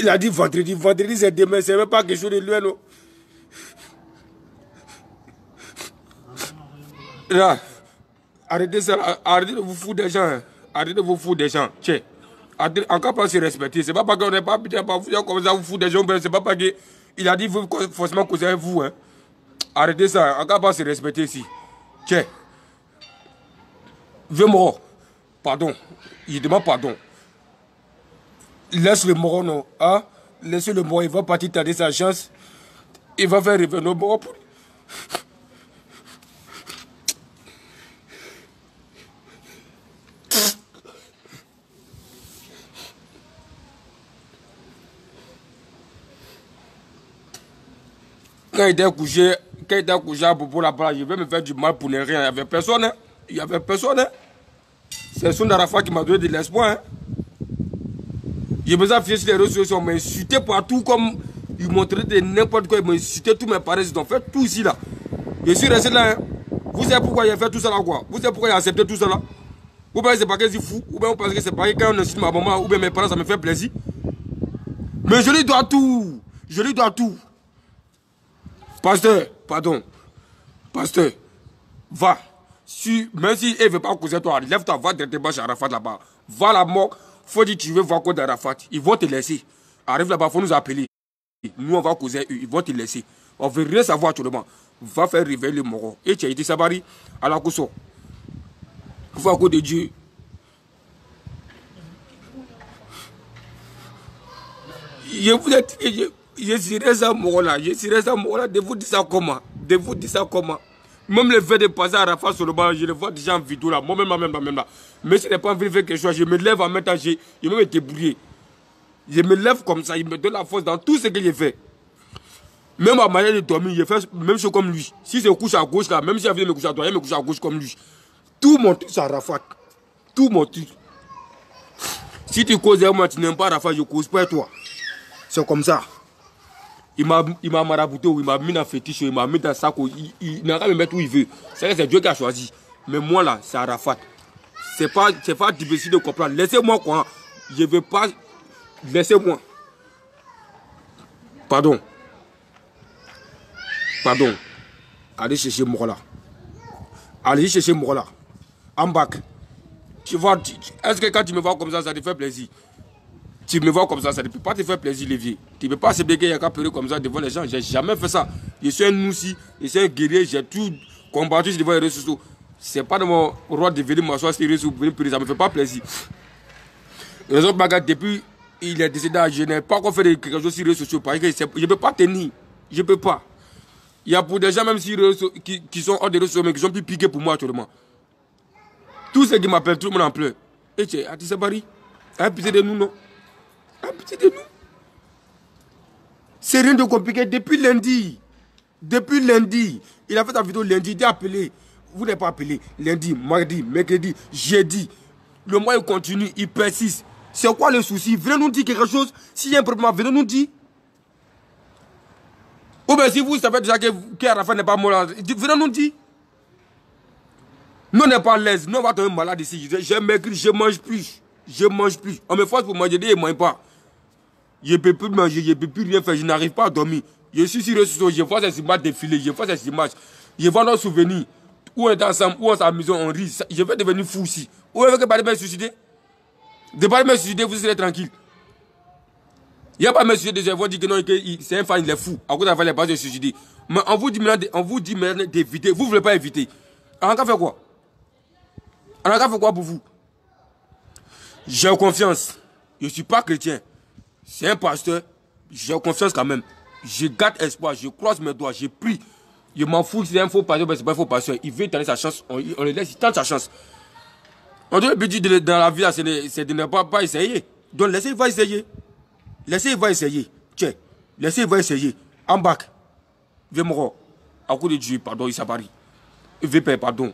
Il a dit vendredi c'est demain, c'est même pas quelque chose de loin, non? Là, arrêtez ça, arrêtez de vous foutre des gens, hein. Arrêtez de vous foutre des gens, tiens. Encore pas se respecter, c'est pas parce qu'on n'est pas habitué à vous comme ça, vous foutre des gens, c'est pas parce qu'il a dit vous forcément causer avec vous, hein. Arrêtez ça, encore pas se respecter ici. Tiens. Vieux mort, pardon, il demande pardon. Laisse le mort, non, hein? Laissez le mort, il va partir tarder sa chance. Il va faire revenir le mort pour lui. Quand il était couché, était couché à Bobo là-bas, je vais me faire du mal pour ne rien. Il n'y avait personne. Hein. Il n'y avait personne. Hein. C'est son Arafat qui m'a donné de l'espoir. Hein. J'ai besoin de fier sur les réseaux sociaux. On m'a insulté partout comme ils montraient de n'importe quoi. Ils m'ont insulté, tous mes parents, ils ont fait tout ici là. Je suis resté là. Hein. Vous savez pourquoi il a fait tout ça là quoi? Vous savez pourquoi il a accepté tout ça là? Ou bien c'est parce que c'est fou, ou bien parce que c'est parce que quand on insulte ma maman, ou bien mes parents, ça me fait plaisir. Mais je lui dois tout. Je lui dois tout. Pasteur, pardon. Pasteur, va. Si, même si elle ne veut pas causer toi, lève-toi, va directement chez Arafat là-bas. Va là-bas, faut dire que tu veux voir quoi d'Arafat. Ils vont te laisser. Arrive là-bas, il faut nous appeler. Nous, on va causer eux, ils vont te laisser. On ne veut rien savoir actuellement. Va faire réveiller le Moro. Et tu as été sabari à la Kousso. Il faut à cause de Dieu. Je vous ai dit, je serai ça Moro là. Je serai ça Moro là. De vous dire ça comment? De vous dire ça comment? Même le fait de passer à Arafat sur le banc, je le vois déjà en vidéo là. Moi-même, même là. Mais si je n'ai pas envie de faire quelque chose, je me lève en même temps, je vais me débrouiller. Je me lève comme ça, il me donne la force dans tout ce que j'ai fait. Même à manière de dormir, je fais même chose comme lui. Si je couche à gauche là, même si je me couche à droite, je me couche à gauche comme lui. Tout mon truc, c'est Arafat. Tout mon truc. Si tu causes avec moi, tu n'aimes pas Arafat, je ne cause pas avec toi. C'est comme ça. Il m'a marabouté, il m'a mis dans le fétiche, il m'a mis dans le sac, il n'a qu'à me mettre où il veut. C'est Dieu qui a choisi. Mais moi là, c'est Arafat. C'est pas difficile de comprendre. Laissez-moi quoi. Je ne veux pas. Laissez-moi. Pardon. Pardon. Allez chercher moi là. Allez chercher moi là. En bac. Tu vois, est-ce que quand tu me vois comme ça te fait plaisir? Tu me vois comme ça ne peut pas te faire plaisir, Lévier. Tu ne peux pas se béquer, il y a qu'à pleurer comme ça devant les gens. J'ai jamais fait ça. Je suis un noussi, je suis un guerrier, j'ai tout combattu devant les réseaux sociaux. Ce n'est pas de mon roi de venir m'asseoir sur les réseaux sociaux, ça ne me fait pas plaisir. Les autres bagages, depuis il est décédé, je n'ai pas encore fait quelque chose sur les réseaux sociaux parce que je ne peux pas tenir. Je ne peux pas. Il y a pour des gens même qui sont hors des réseaux sociaux, mais qui sont plus piqués pour moi actuellement. Tous ceux qui m'appellent, tout le monde en pleure. Et tu es Atis Sabari, un pitié de nous, non? Un pitié de nous. C'est rien de compliqué. Depuis lundi, il a fait ta vidéo lundi, il a appelé. Vous n'avez pas appelé. Lundi, mardi, mercredi, jeudi. Le mois il continue, il persiste. C'est quoi le souci? Venez nous dire quelque chose. S'il y a un problème, venez nous dire. Ou bien si vous savez déjà que Arafat n'est pas mort, venez nous dire. Nous n'est pas à l'aise. Nous on va tomber malade ici. J'ai maigri, je ne mange plus. Je ne mange plus. On me force pour manger, je ne mange pas. Je ne peux plus manger, je ne peux plus rien faire, je n'arrive pas à dormir. Je suis sur les réseaux, je vois ces images défiler, je vois ces images. Je vois nos souvenirs. Où on est ensemble, où on s'amuse, on rit. Je vais devenir fou aussi. Où est-ce que Badé me suicider? De Badé me suicider, vous serez tranquille. Il n'y a pas de me suicider, je vais dire que non, c'est un fan, il est fou. À cause d'avoir les bases de suicider. Mais on vous dit maintenant d'éviter. Vous ne voulez pas éviter. On a qu'à faire quoi? On a qu'à faire quoi pour vous? J'ai confiance. Je ne suis pas chrétien. C'est un pasteur. J'ai confiance quand même. Je garde espoir. Je croise mes doigts. Je prie. Je m'en fous si c'est un faux pasteur, mais ce n'est pas un faux pasteur. Il veut tenter sa chance. On le laisse, il tente sa chance. On doit le but dans la vie, c'est de ne pas essayer. Donc laissez, il va essayer. Laissez, il va essayer. Tiens. Laissez, il va essayer. En bac. Viens me à coup de Dieu, pardon, il s'apparaît. VP, pardon.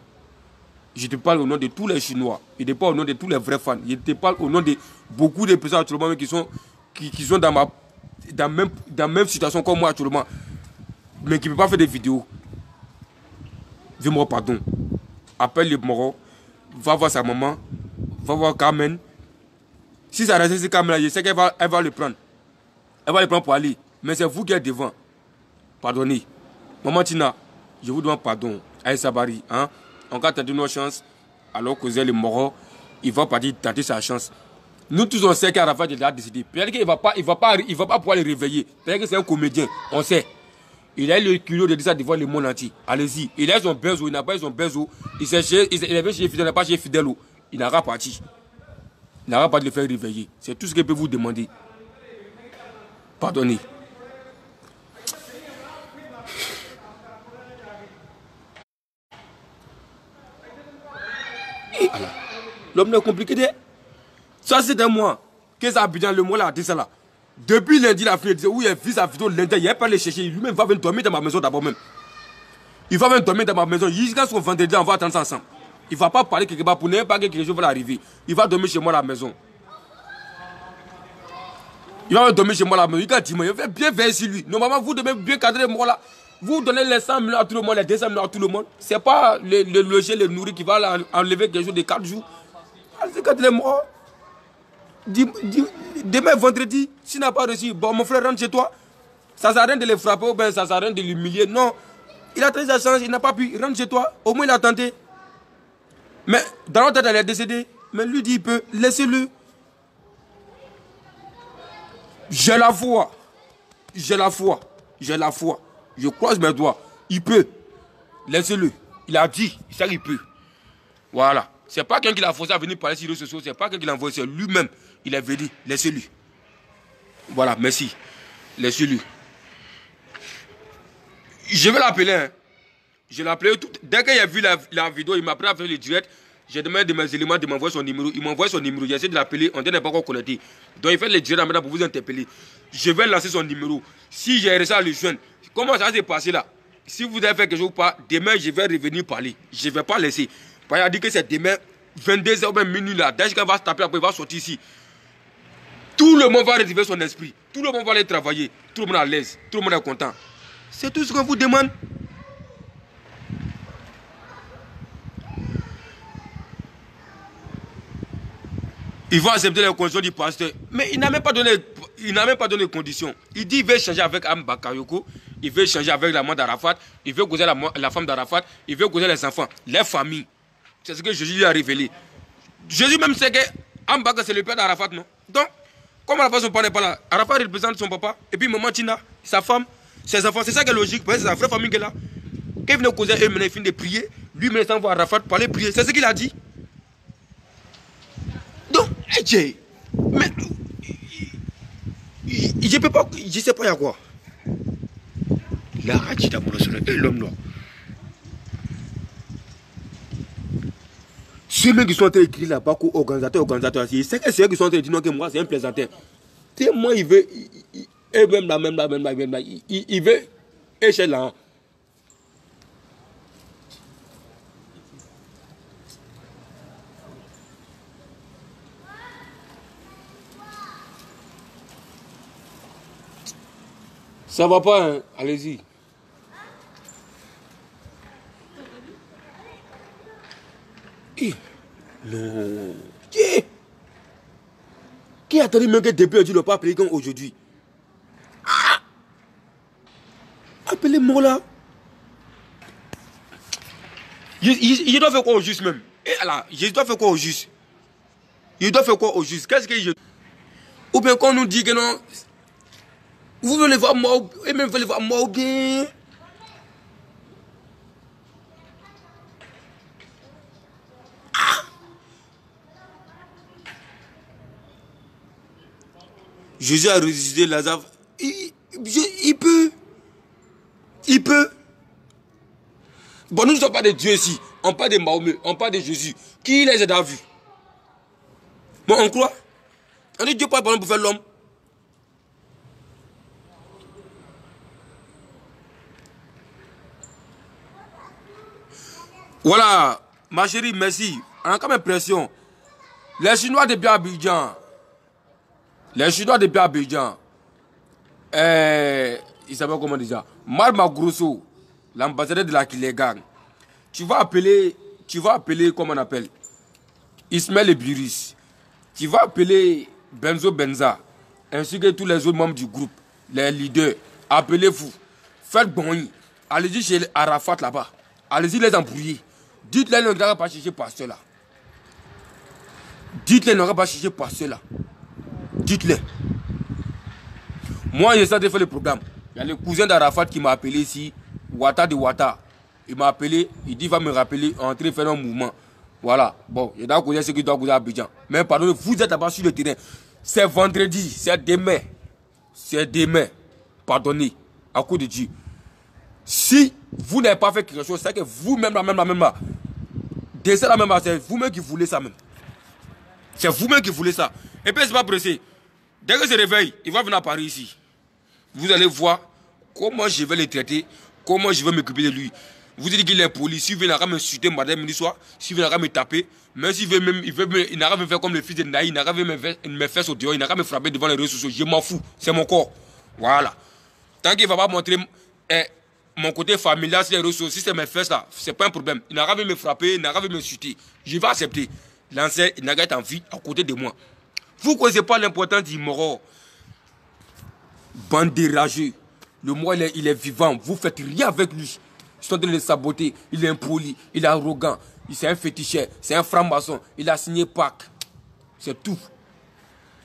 Je te parle au nom de tous les Chinois. Je te parle au nom de tous les vrais fans. Je te parle au nom de beaucoup de personnes actuellement qui sont dans la même situation comme moi actuellement. Mais qui ne peuvent pas faire des vidéos. Dis-moi pardon. Appelle le Moro. Va voir sa maman. Va voir Carmen. Si ça reste Carmen, je sais qu'elle va le prendre. Elle va le prendre pour aller. Mais c'est vous qui êtes devant. Pardonnez. Maman Tina, je vous demande pardon. Aïe Sabari, hein? En cas de nos chances, alors que le Moro, il va partir tenter sa chance. Nous tous on sait qu'Arafat est déjà décidé. Peut-être qu'il ne va pas pouvoir le réveiller. Peut-être que c'est un comédien, on sait. Il a le culot de dire ça devant le monde entier. Allez-y. Il a son besoin, il n'a pas son besoin. Il est venu chez Fidèle, il n'a pas chez Fidèle. Il n'aura pas parti. Il n'aura pas de le faire réveiller. C'est tout ce qu'il peut vous demander. Pardonnez. L'homme n'est compliqué. Ça, c'est un mois. Qu'est-ce que ça a bien le mois là, dit ça là. Depuis lundi, il a fini de dire, oui, il a vu sa vidéo lundi, il n'a pas les chercher. Lui-même va venir dormir dans ma maison d'abord même. Il va même dormir dans ma maison. Jusqu'à son vendredi, on va attendre ça ensemble. Il ne va pas parler quelque part pour ne pas que quelque chose va arriver. Il va dormir chez moi à la maison. Il va dormir chez moi à la maison. Il va dire, il va bien veiller sur lui. Normalement, vous devez bien cadrer moi là. Vous donnez les 100 millions à tout le monde, les 200 millions à tout le monde. Ce n'est pas le loger, le nourrir qui va enlever quelque chose de 4 jours. C'est quand il est mort. Demain, vendredi, s'il n'a pas reçu, bon, mon frère rentre chez toi. Ça ne sert à rien de le frapper ou bien ça ne sert à rien de l'humilier. Non. Il a très sa chance, il n'a pas pu. Rentre chez toi. Au moins, il a tenté. Mais dans notre tête, elle est décédée. Mais lui dit, il peut. Laissez-le. J'ai la foi. J'ai la foi. J'ai la foi. Je croise mes doigts. Il peut. Laissez-le. Il a dit. Il sait qu'il peut. Voilà. Ce n'est pas quelqu'un qui l'a forcé à venir parler sur les réseaux sociaux. Ce n'est pas quelqu'un qui l'a envoyé. C'est lui-même. Il est venu. Laissez-lui. Voilà. Merci. Laissez-lui. Je vais l'appeler. Hein. Je l'ai appelé. Dès qu'il a vu la vidéo, il m'a appelé à faire le direct. J'ai demandé de mes éléments de m'envoyer son numéro. Il m'a envoyé son numéro. J'ai essayé de l'appeler. On n'est pas encore connecté. Donc il fait le direct maintenant pour vous interpeller. Je vais lancer son numéro. Si j'ai réussi à le joindre, comment ça s'est passé là? Si vous avez fait quelque chose ou pas, demain je vais revenir parler. Je ne vais pas laisser. Parce qu'il a dit que c'est demain, 22h ou même minuit là. Dès qu'il va se taper après, il va sortir ici. Tout le monde va retrouver son esprit. Tout le monde va aller travailler. Tout le monde est à l'aise. Tout le monde est content. C'est tout ce qu'on vous demande. Il va accepter les conditions du pasteur. Mais il n'a même pas donné de conditions. Il dit qu'il veut échanger avec Am Bakayoko. Il veut échanger avec la maman d'Arafat. Il veut causer la femme d'Arafat. Il veut causer les enfants, les familles. C'est ce que Jésus lui a révélé. Jésus même sait que Am Bakayoko c'est le père d'Arafat, non? Donc, comme Arafat son père n'est pas là, Arafat représente son papa. Et puis maman Tina, sa femme, ses enfants. C'est ça qui est logique. C'est sa vraie famille qui est là. Quand il venait causer, eux, il finit de prier. Lui, il s'envoie à Arafat pour aller prier. C'est ce qu'il a dit. Donc, mais je peux pas, je sais pas il y a quoi. La rage d'abord et l'homme là. Ceux mêmes qui sont en train d'écrire là-bas, organisateur, c'est que ceux qui sont en train de dire non que moi c'est un plaisanteur. Moi il veut, et même là, il veut échelle là. Ça va pas, hein? Allez-y. Non. Qui a attendu même que depuis tu ne pas appeler comme aujourd'hui? Ah! Appelez-moi là. Je dois faire quoi au juste même? Et là, je dois faire quoi au juste? Je dois faire quoi au juste? Qu'est-ce que je... Ou bien quand on nous dit que non... Vous voulez voir moi, et même vous voulez voir moi ou bien. Ah. Jésus a ressuscité Lazare. Il peut. Il peut. Bon, nous ne sommes pas des dieux ici. On parle de Mahomet, on parle de Jésus. Qui les a vus? Bon, on croit. On dit Dieu pas pour faire l'homme. Voilà, ma chérie, merci. On a quand même pression. Les Chinois depuis Abidjan. Les Chinois depuis Abidjan. Il s'appelle comment déjà? Marma Grosso, l'ambassadeur de la Kilegan. Tu vas appeler, comment on appelle? Ismaël Ebiris. Tu vas appeler Benzo Benza. Ainsi que tous les autres membres du groupe. Les leaders. Appelez-vous. Faites bon. Allez-y chez Arafat là-bas. Allez-y les embrouiller. Dites-les qu'ils n'aura pas cherché pasteur là. Dites-les qu'ils n'aura pas cherché pasteur là. Dites-les. Moi, j'ai ça de faire le programme. Il y a le cousin d'Arafat qui m'a appelé ici. Ouattara de Ouattara. Il m'a appelé. Il dit il va me rappeler. Entrer faire un mouvement. Voilà. Bon, il y a causer ce qui doit causer à Abidjan. Mais pardon, vous êtes là-bas sur le terrain. C'est vendredi. C'est demain. C'est demain. Pardonnez. À coup de Dieu. Si vous n'avez pas fait quelque chose, c'est que vous-même, c'est vous-même qui voulez ça même. C'est vous-même qui voulez ça. Et puis, c'est pas pressé. Dès que se réveille, il va venir à Paris ici. Vous allez voir comment je vais le traiter, comment je vais m'occuper de lui. Vous dites qu'il est poli. S'il veut, il n'a qu'à m'insulter madame midi soir. S'il veut, il n'a qu'à me taper. Même s'il veut même, il n'a qu'à me faire comme le fils de Naï. Il n'a qu'à me faire au dehors. Il n'a qu'à me frapper devant les réseaux sociaux. Je m'en fous. C'est mon corps. Voilà. Tant qu'il ne va pas montrer mon côté familial sur les réseaux sociaux, si c'est mes fesses là, c'est pas un problème. Il n'a qu'à me frapper. Il n'a qu'à m'insulter. Je vais accepter. L'ancien, il n'a qu'à être en vie à côté de moi. Vous ne connaissez pas l'importance du moro. Bande de rageux. Le mort, il est vivant. Vous ne faites rien avec lui. Ils sont en train de le saboter. Il est impoli. Il est arrogant. C'est un féticheur. C'est un franc-maçon. Il a signé Pâques. C'est tout.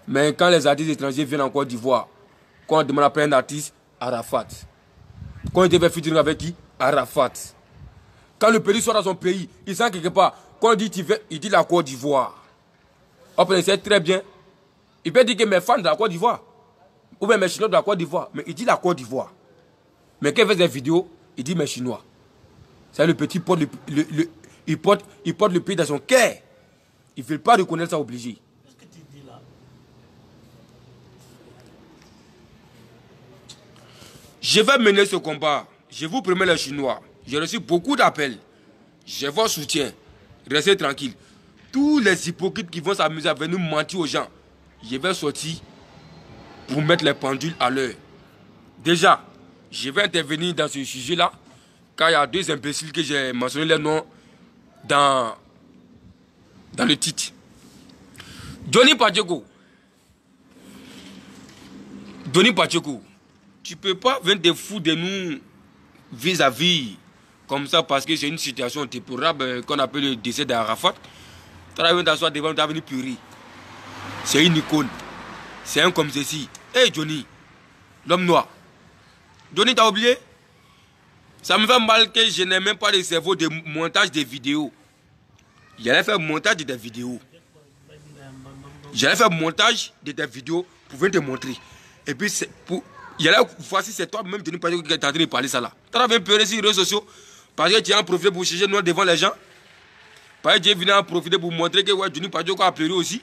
Mais quand les artistes étrangers viennent en Côte d'Ivoire, quand on demande après un artiste, Arafat. Quand il devait finir avec qui? Arafat. Quand le pays sort dans son pays, il sent quelque part. Quand on dit il dit la Côte d'Ivoire. On sait très bien. Il peut dire que mes fans de la Côte d'Ivoire. Ou bien mes Chinois de la Côte d'Ivoire. Mais il dit la Côte d'Ivoire. Mais quand il fait des vidéos, il dit mes Chinois. C'est le petit porte il porte le pays dans son cœur. Il ne veut pas reconnaître ça obligé. Qu'est-ce que tu dis là? Je vais mener ce combat. Je vous promets les Chinois. J'ai reçu beaucoup d'appels. J'ai votre soutien. Restez tranquille. Tous les hypocrites qui vont s'amuser à venir mentir aux gens, je vais sortir pour mettre les pendules à l'heure. Déjà, je vais intervenir dans ce sujet-là, car il y a deux imbéciles que j'ai mentionné les noms dans le titre. Johnny Pacheco. Johnny Pacheco, tu ne peux pas venir te foutre de nous vis-à-vis comme ça parce que c'est une situation déplorable qu'on appelle le décès d'Arafat. Tu vas venir t'asseoir devant, tu vas venir pleurer. C'est une icône. C'est un comme ceci. Hey Johnny, l'homme noir. Johnny, t'as oublié? Ça me fait mal que je n'ai même pas le cerveau de montage des vidéos. J'allais faire montage de tes vidéos. J'allais faire montage de tes vidéos pour venir te montrer. Et puis, voici, c'est toi-même, Johnny Pacheco, qui est en train de parler ça là. Tu as bien peur sur les réseaux sociaux parce que tu as en profité pour chercher noir devant les gens. Parce que tu es venu en profiter pour montrer que ouais, Johnny Pacheco a pleuré aussi.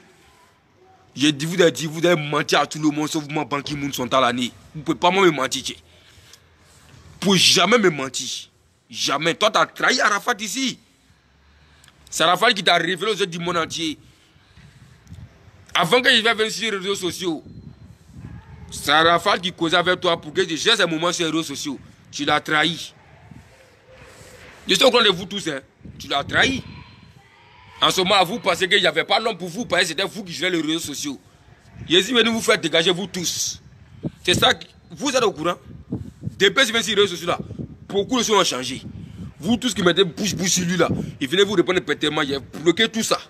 J'ai dit, vous avez menti à tout le monde, sauf moi, Ban Ki-moon sont à l'année. Vous ne pouvez pas me mentir. Pour jamais me mentir. Jamais. Toi, tu as trahi Arafat ici. C'est Arafat qui t'a révélé aux yeux du monde entier. Avant que je vienne venir sur les réseaux sociaux, c'est Arafat qui causait avec toi pour que je gère ces moments sur les réseaux sociaux. Tu l'as trahi. Je suis au courant de vous tous. Hein. Tu l'as trahi. En ce moment, vous pensez qu'il n'y avait pas l'homme pour vous, parce que c'était vous qui gérez les réseaux sociaux. Je suis venu vous faire dégager, vous tous. C'est ça, vous êtes au courant. Depuis que je viens sur les réseaux sociaux là, beaucoup de choses ont changé. Vous tous qui mettez bouche sur lui là, il venait vous répondre pétément, il a bloqué tout ça.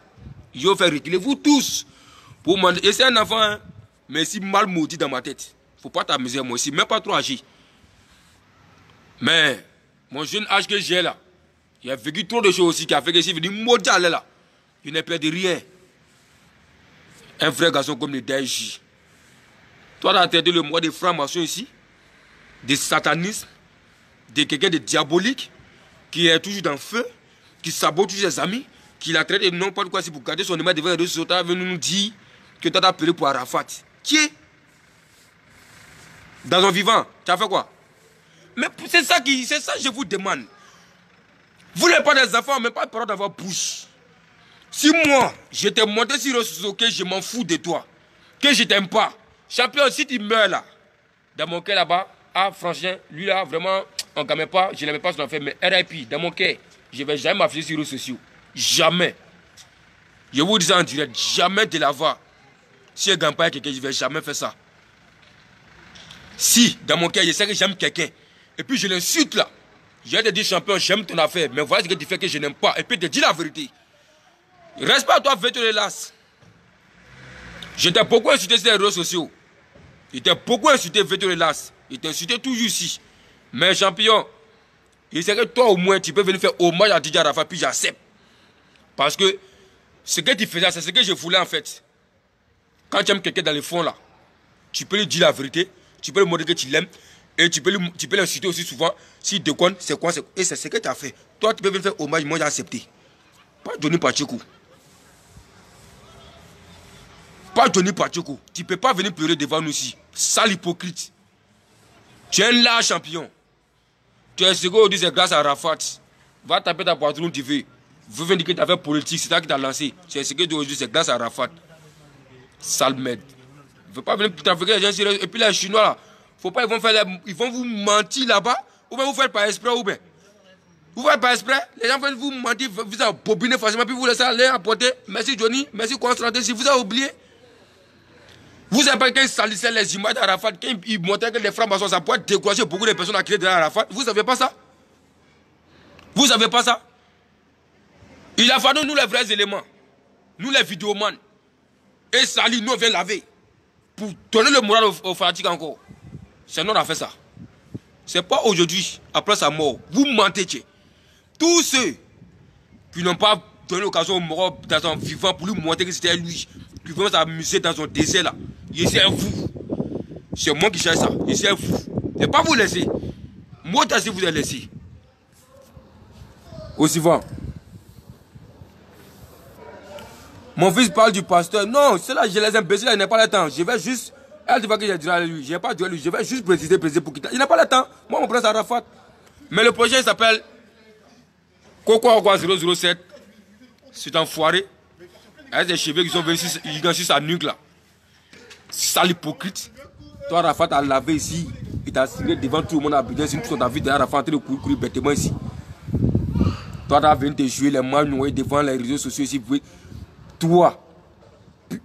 Il va faire reculer vous tous. Pour moi, et c'est un enfant, hein, mais si mal maudit dans ma tête. Faut pas t'amuser moi aussi, même pas trop agir. Mais, mon jeune âge que j'ai là, il a vécu trop de choses aussi qui a fait que je suis venu maudit là. Il n'a perdu rien. Un vrai garçon comme le Daïchi. Toi, tu as traité le mot de franc-maçon ici, de satanisme, de quelqu'un de diabolique, qui est toujours dans le feu, qui sabote tous ses amis, qui l'a traité de n'importe quoi, c'est pour garder son image devant les réseaux sociaux. Tu es venu nous dire que tu as appelé pour Arafat. Qui est dans son vivant, tu as fait quoi? Mais c'est ça que je vous demande. Vous n'avez pas des enfants, même pas le droit d'avoir bouche. Si moi, je t'ai monté sur le réseau que je m'en fous de toi, que je t'aime pas, champion, si tu meurs là, dans mon cœur là-bas, ah franchement, lui là, vraiment, on ne gagne pas, je n'aimais pas son affaire, mais RIP, dans mon cœur, je ne vais jamais m'afficher sur les réseaux sociaux. Jamais. Je vous dis ça en direct, jamais de la voir. Si je ne gagne pas quelqu'un, je ne vais jamais faire ça. Si, dans mon cœur, je sais que j'aime quelqu'un, et puis je l'insulte là, je vais te dire champion, j'aime ton affaire, mais voilà ce que tu fais que je n'aime pas, et puis te dis la vérité. Reste pas à toi, Véto de Las. Je t'ai beaucoup insulté sur les réseaux sociaux. Il t'a beaucoup insulté, Véto de Las. Il t'a insulté toujours ici. Mais champion, il sait que toi au moins, tu peux venir faire hommage à Didier Arafat, puis j'accepte. Parce que ce que tu faisais, c'est ce que je voulais en fait. Quand tu aimes quelqu'un dans le fond là, tu peux lui dire la vérité, tu peux lui montrer que tu l'aimes, et tu peux l'insulter aussi souvent. S'il déconne, c'est quoi? Et c'est ce que tu as fait. Toi, tu peux venir faire hommage, moi j'ai accepté. Pas Johnny Pacheco. Pas Johnny Pacheco. Tu ne peux pas venir pleurer devant nous ici. Sale hypocrite. Tu es un large champion. Tu es ce qu'on dit, c'est grâce à Arafat. Va taper ta poitrine où tu veux. Vous venez dire que tu as fait politique, c'est ça qui t'a lancé. C'est ce que d'aujourd'hui, c'est grâce à Arafat. Sale merde. Il ne faut pas venir trafiquer les gens sérieux. Et puis les Chinois là, faut pas, ils vont vous mentir là-bas, ou bien vous faites par exprès, ou bien. Vous faites par exprès, les gens veulent vous mentir, vous avez bobiné facilement, puis vous laissez aller apporter. Merci Johnny, merci Constantin, si vous avez oublié. Vous savez pas qu'ils salissaient les images d'Arafat, qu'ils montraient que les francs-maçons, ça pourrait décourager beaucoup de personnes à créer de l'Arafat. Vous savez pas ça? Vous savez pas ça? Il a fallu nous les vrais éléments, nous les vidéomans, et Sali, nous on vient laver, pour donner le moral aux fanatiques encore. C'est nous on a fait ça. C'est pas aujourd'hui, après sa mort. Vous mentez, tchè. Tous ceux qui n'ont pas donné l'occasion au mort dans son vivant pour lui montrer que c'était lui, qui vont s'amuser dans son désert là, il c'est vous. C'est moi qui cherche ça, il c'est vous. C'est pas vous laisser. Moi, si vous avez laissé. Au suivant. Mon fils parle du pasteur. Non, c'est là, je les imbéciles, il n'a pas le temps. Je vais juste. Elle dit que j'ai dit à lui. Je n'ai pas dit à lui. Je vais juste préciser pour quitter. Il n'a pas le temps. Moi, mon prince Arafat. Mais le projet, il s'appelle Coco 007. C'est enfoiré. Avec des cheveux qui sont venus sur sa nuque là. Sale hypocrite. Toi, Arafat a lavé ici. Il t'a tiré devant tout le monde à Abidjan. Si tu as vu Arafat en train de courir bêtement ici. Toi, tu as venu te jouer les mains noyées devant les réseaux sociaux ici. Toi,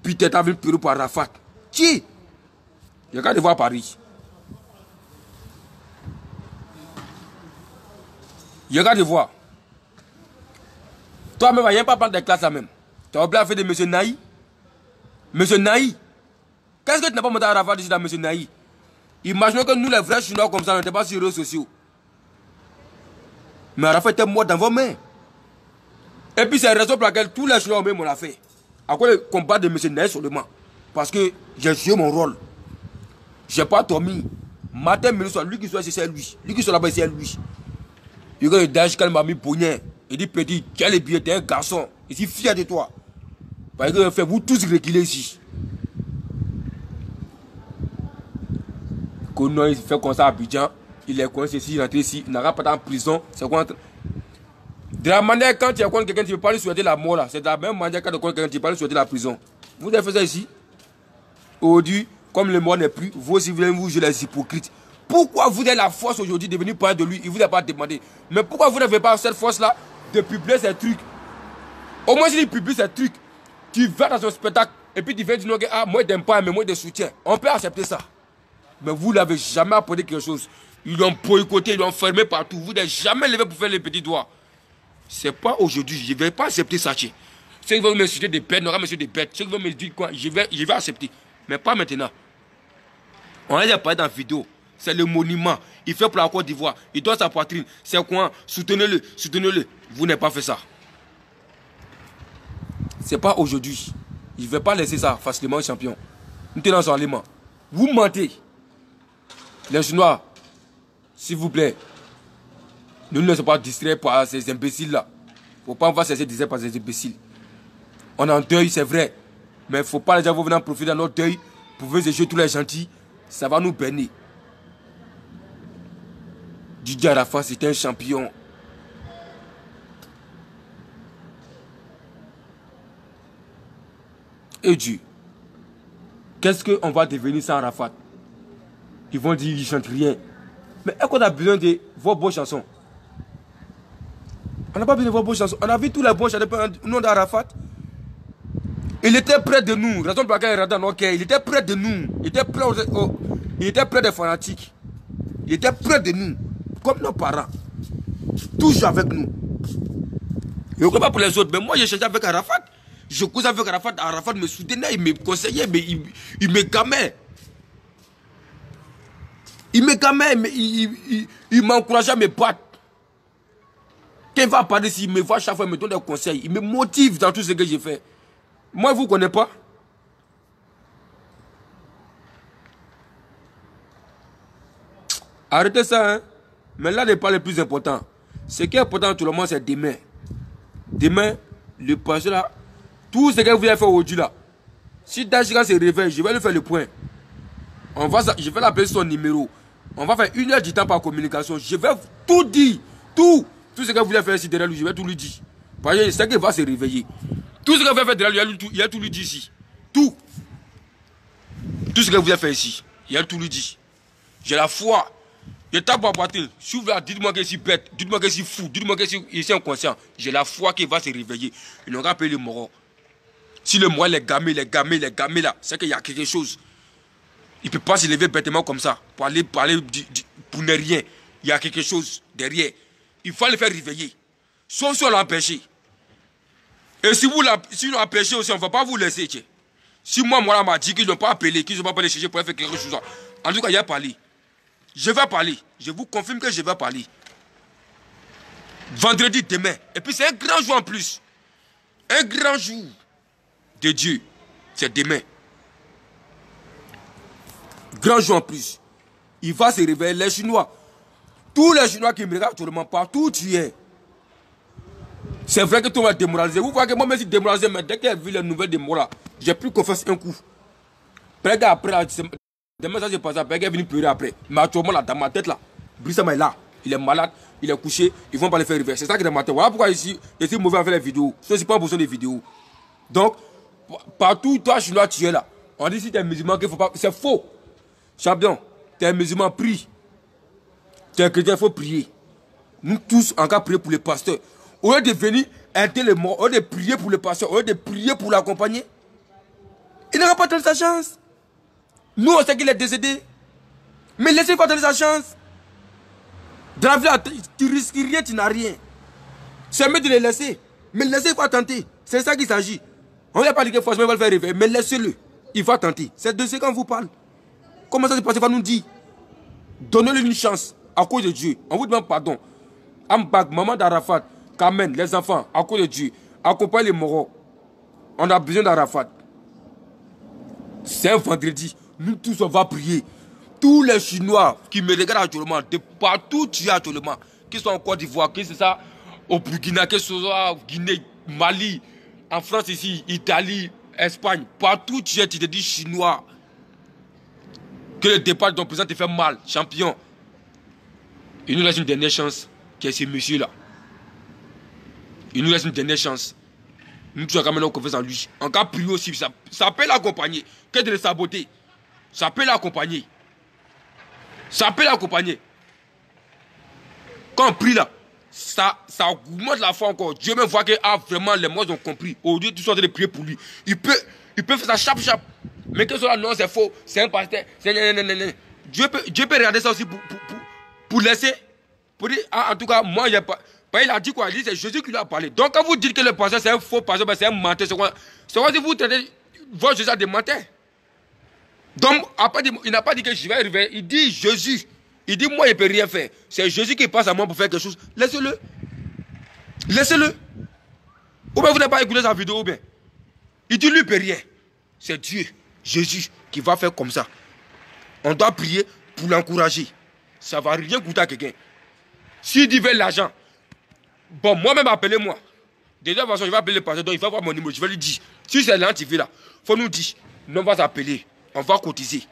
puis tu es venu Pérou par Arafat. Qui? Il y a qu'à te voir à Paris. Il y a qu'à te voir. Toi-même, il n'y a pas prendre des classes là-même. Tu as oublié à faire de M. Naï. M. Naï. Qu'est-ce que tu n'as pas monté à Arafat ici dans M. Naï? Imaginons que nous, les vrais Chinois comme ça, on n'était pas sur les réseaux sociaux. Mais Arafat était mort dans vos mains. Et puis c'est la raison pour laquelle tous les Chinois eux-mêmes l'ont fait. À quoi le combat de M. Naï seulement? Parce que j'ai joué mon rôle. Je n'ai pas dormi. Matin, midi, soir, lui qui soit ici, c'est lui. Lui qui soit là-bas, c'est lui. Il regarde le Daesh quand il m'a mis Pognet. Il dit, petit, quel est bien, t'es un garçon. Il est fier de toi. Parce que fait vous tous reculer ici. Quand il fait comme ça à Abidjan, il est coincé ici, il est rentré ici, il n'aura pas en prison. C'est quoi? De la manière, quand tu connais quelqu'un, tu ne peux pas lui souhaiter la mort là. C'est de la même manière quand tu connais quelqu'un, tu ne peux pas lui souhaiter la prison. Vous avez fait ça ici. Aujourd'hui, comme le mort n'est plus, vous aussi vous jouez les hypocrites. Pourquoi vous avez la force aujourd'hui de venir parler de lui? Il ne vous a pas demandé. Mais pourquoi vous n'avez pas cette force-là de publier ces trucs? Au moins, s'il publie ces trucs, tu vas dans son spectacle et puis tu viens dire que ah, moi, je n'aime pas, mais moi, je soutiens. On peut accepter ça. Mais vous n'avez jamais apporté quelque chose. Ils l'ont boycotté, ils l'ont fermé partout. Vous n'avez jamais levé pour faire les petits doigts. C'est pas aujourd'hui. Je ne vais pas accepter ça. Ceux qui veulent me citer des bêtes, n'aura monsieur des bêtes. Ceux qui veulent me dire quoi, je vais accepter. Mais pas maintenant. On a déjà parlé dans la vidéo. C'est le monument. Il fait pour la Côte d'Ivoire. Il doit sa poitrine. C'est quoi? Soutenez-le. Soutenez-le. Vous n'avez pas fait ça. C'est pas aujourd'hui. Il ne veut pas laisser ça facilement au champion. Nous tenons son aliment. Vous mentez. Les Chinois, s'il vous plaît, ne nous laissons pas distraire par ces imbéciles-là. Il ne faut pas en faire cesser de distraire par ces imbéciles. On est en deuil, c'est vrai. Mais il ne faut pas les gens venir en profiter dans notre deuil pour venir jouer tous les gentils. Ça va nous bénir. Didier Arafat, c'est un champion. Et Dieu, qu'est-ce qu'on va devenir sans Arafat? Ils vont dire qu'ils ne chantent rien. Mais est-ce qu'on a besoin de vos bonnes chansons? On n'a pas besoin de vos bonnes chansons. On a vu tous les bons chanteurs au nom d'Arafat. Il était près de nous. Raison pour laquelle il rentre dans nos cœurs. Il était près de nous. Il était près des fanatiques. Il était près de nous. Comme nos parents. Toujours avec nous. Je ne crois pas pour les autres. Mais moi, j'ai changé avec Arafat. Je causais avec Arafat. Arafat me soutenait. Il me conseillait. Mais il me gamait. Il me gamait. Il m'encourageait à me battre. Quand il va parler ici, il me voit chaque fois, il me donne des conseils. Il me motive dans tout ce que j'ai fait. Moi, je ne vous connais pas. Arrêtez ça, hein. Mais là n'est pas le plus important. Ce qui est important tout le monde, c'est demain. Demain, le passé là, tout ce que vous avez fait aujourd'hui là. Si Dachigan se réveille, je vais lui faire le point. Je vais l'appeler son numéro. On va faire 1 heure du temps par communication. Je vais tout dire. Tout. Tout ce qu'elle voulait faire ici derrière lui, je vais tout lui dire. Parce que je sais qu'il va se réveiller. Tout ce qu'elle va faire derrière lui, il a tout lui dit ici. Tout. Tout ce qu'elle voulait faire ici, il a tout lui dit. J'ai la foi. Je tape à boîter. Dites-moi que je suis bête. Dites-moi que je suis fou. Dites-moi que je suis inconscient. J'ai la foi qu'il va se réveiller. Il n'aura pas le mort. Si le mort est gamé là, c'est qu'il y a quelque chose. Il ne peut pas se lever bêtement comme ça. Pour aller pour ne rien. Il y a quelque chose derrière. Il faut le faire réveiller. Sauf si on l'a empêché. Et si l'on empêché aussi, on ne va pas vous laisser. Tchè. Si moi m'a dit qu'ils n'ont pas appelé, qu'ils n'ont pas cherché pour faire quelque chose. En tout cas, il a parlé. Je vais parler. Je vous confirme que je vais parler. Vendredi, demain. Et puis c'est un grand jour en plus. Un grand jour de Dieu. C'est demain. Grand jour en plus. Il va se réveiller. Les Chinois. Tous les Chinois qui me regardent actuellement, partout où tu es. C'est vrai que tout le monde est démoralisé. Vous voyez que moi, même si démoralisé, mais dès qu'il a vu les nouvelles de moi là, j'ai pris confiance un coup. Après, demain, ça s'est passé. Après, il est venu pleurer après. Mais actuellement, là, dans ma tête là, Brissama est là. Il est malade, il est couché, ils vont pas le faire réveiller. C'est ça qui est dans ma tête. Voilà pourquoi ici, je suis mauvais à faire les vidéos. Je ne suis pas besoin des vidéos. Donc, partout, toi, Chinois, tu es là. On dit si tu es musulman, qu'il faut pas. C'est faux. Champion, tu es musulman, prie. Tu es chrétien, il faut prier. Nous tous, en cas, prier pour les pasteurs. Au lieu de venir aider les morts, au lieu de prier pour le pasteur, au lieu de prier pour l'accompagner, il n'aura pas donné sa chance. Nous, on sait qu'il est décédé. Mais laissez-lui pas donner sa chance. Dans la vie, tu risques rien, tu n'as rien. C'est mieux de les laisser. Mais laissez-le pas tenter. C'est ça qu'il s'agit. On ne va pas dire que forcément il va le faire réveiller. Mais laissez-le. Il va tenter. C'est de ce qu'on vous parle. Comment ça se passe? Il va nous dire. Donnez-lui une chance. À cause de Dieu. On vous demande pardon. Ambag, maman d'Arafat. Kamen, les enfants, à cause de Dieu, accompagne les moraux. On a besoin d'Arafat. C'est un vendredi. Nous tous, on va prier. Tous les Chinois qui me regardent actuellement, de partout tu es actuellement, qui sont en Côte d'Ivoire, qui sont ça, au Burkina, qui sont en Guinée, Mali, en France ici, Italie, Espagne, partout tu es, tu te dis Chinois. Que le départ de ton président te fait mal, champion. Il nous laisse une dernière chance, qui est ce monsieur-là. Il nous laisse une dernière chance. Nous tous quand même confiance en lui. En cas prier aussi, ça peut l'accompagner. Que de le saboter. Ça peut l'accompagner. Ça peut l'accompagner. Quand on prie là, ça augmente la foi encore. Dieu même voit que vraiment les mots ont compris. Au lieu de tout sorte de prier pour lui. Il peut faire ça chape. Mais que cela non, c'est faux. C'est un pasteur. Dieu peut regarder ça aussi pour laisser. Pour dire, en tout cas, moi, il n'y a pas. Il a dit quoi? Il dit c'est Jésus qui lui a parlé. Donc quand vous dites que le pasteur c'est un faux pasteur, c'est un menteur, c'est quoi si vous traitez votre Jésus de menteur. Donc après, il n'a pas dit que je vais arriver. Il dit Jésus. Il dit moi il ne peux rien faire. C'est Jésus qui passe à moi pour faire quelque chose. Laissez-le. Laissez-le. Ou bien vous n'avez pas écouté sa vidéo ou bien. Il dit lui il ne peut rien. C'est Dieu, Jésus qui va faire comme ça. On doit prier pour l'encourager. Ça ne va rien coûter à quelqu'un. S'il dit veut l'argent. Bon, moi-même, appelez-moi. De toute façon, je vais appeler le pasteur, donc il va voir mon numéro. Je vais lui dire, si c'est l'antivie là, il faut nous dire, nous on va s'appeler, on va cotiser.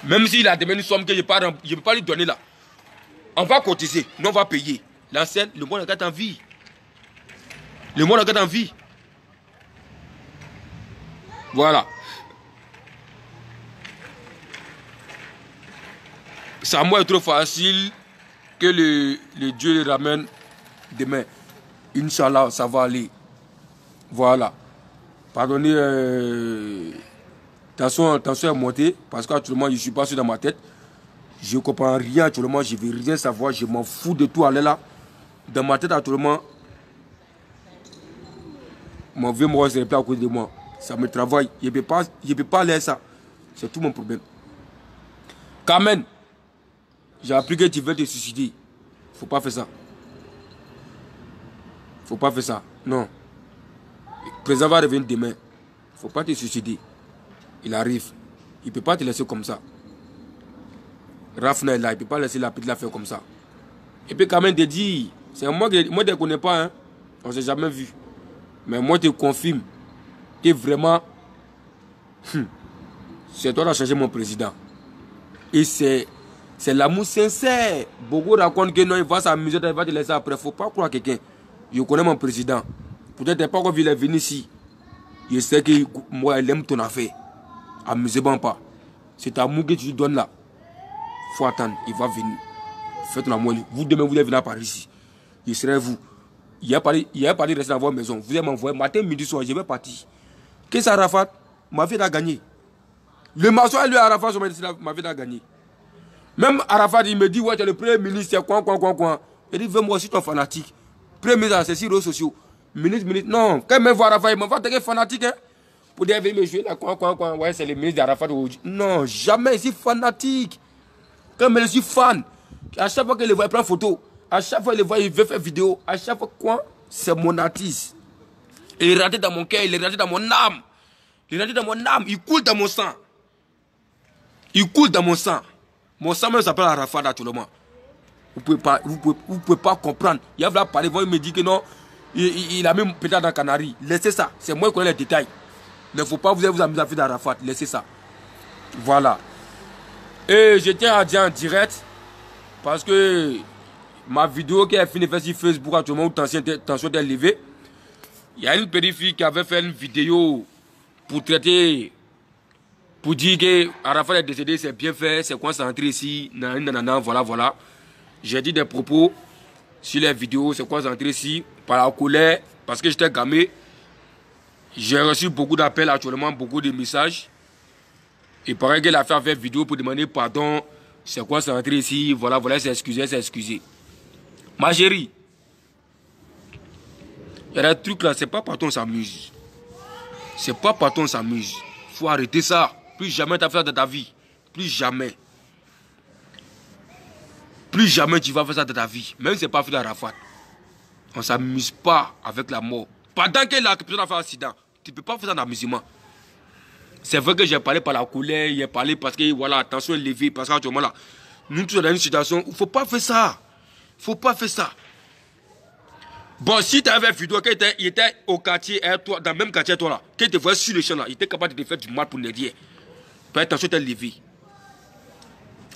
Même s'il a demandé une somme que je ne peux pas lui donner là. On va cotiser, nous on va payer. L'ancienne, le monde est en vie. Le monde est en vie. Voilà. Ça moi est trop facile que le Dieu le ramène demain. Inch'Allah, ça va aller. Voilà. Pardonnez, tension est montée parce qu'actuellement, je ne suis pas sûr dans ma tête. Je ne comprends rien actuellement, je ne veux rien savoir, je m'en fous de tout aller là. Dans ma tête actuellement, mon vieux mort se répète à cause de moi. Ça me travaille, je ne peux pas aller ça. C'est tout mon problème. Carmen, j'ai appris que tu veux te suicider. Il ne faut pas faire ça. Faut pas faire ça. Non. Le président va revenir demain. Faut pas te suicider. Il arrive. Il ne peut pas te laisser comme ça. Rafna est là. Il ne peut pas laisser la petite la faire comme ça. Et puis quand même te dire, c'est moi je ne connais pas. Hein. On ne s'est jamais vu. Mais moi je te confirme que vraiment, c'est toi qui as changé mon président. Et c'est C'est l'amour sincère. Beaucoup racontent que non, il va s'amuser, il va te laisser après. Il ne faut pas croire quelqu'un. Je connais mon président. Peut-être pas quand il est venu ici. Je sais que moi, il aime ton affaire. Amusez-vous pas. C'est amour que tu lui donnes là. Il faut attendre. Il va venir. Faites la moelle. Vous demain, vous allez venir à Paris ici. Je serai vous. Il a parlé de rester dans votre maison. Vous allez m'envoyer matin, midi, soir. Je vais partir. Qu'est-ce que Arafat? Ma vie a gagné. Le maçon, lui, Arafat, ma vie a gagné. Même Arafat, il me dit, ouais, tu es le premier ministre, quoi. Il dit, veux-moi aussi ton fanatique. Premier ministre, c'est sur les réseaux sociaux. Ministre. Non, quand même, voir Arafat, il m'envoie des fanatiques, hein. Pour dire, venir me jouer là, quoi. Ouais, c'est le ministre d'Arafat. Non, jamais, il est fanatique. Quand même, je suis fan. À chaque fois qu'il le voit, il prend photo. À chaque fois qu'il le voit, il veut faire vidéo. À chaque fois, quoi? C'est mon artiste. Il est rentré dans mon cœur, il est rentré dans mon âme. Il est rentré dans mon âme, il coule dans mon sang. Il coule dans mon sang. Mon sang même s'appelle Arafat actuellement. Vous ne pouvez pas comprendre. Il va parler, il me dit que non, il a même peut-être dans Canaries. Laissez ça, c'est moi qui connais les détails. Il ne faut pas vous amuser à faire d'Arafat, laissez ça. Voilà. Et je tiens à dire en direct, parce que ma vidéo qui est finie sur Facebook actuellement où tension est élevée, il y a une petite fille qui avait fait une vidéo pour traiter, pour dire que Arafat est décédé, c'est bien fait, c'est quoi ça entrer ici, voilà. J'ai dit des propos sur les vidéos, c'est quoi ça entrer ici, par la colère, parce que j'étais gamé. J'ai reçu beaucoup d'appels actuellement, beaucoup de messages. Il paraît qu'elle a fait vidéo pour demander pardon, c'est quoi ça entrer ici, voilà, c'est excusé. Ma chérie, il y a des trucs là, c'est pas partout on s'amuse. C'est pas partout on s'amuse. Faut arrêter ça. Plus jamais tu as fait ça de ta vie. Plus jamais. Plus jamais tu vas faire ça de ta vie. Même si c'est pas fait d'Arafat. On s'amuse pas avec la mort. Pendant que la personne a fait un accident, tu peux pas faire ça d'amusement. C'est vrai que j'ai parlé par la colère, j'ai parlé parce que voilà, attention élevée, parce qu'actuellement là, nous sommes dans une situation où il ne faut pas faire ça. Il ne faut pas faire ça. Bon, si tu avais une vidéo, il était au quartier, toi, dans le même quartier, toi là, qu'il te voyait sur le champ là, il était capable de te faire du mal pour ne dire. Fais attention, tu es levé.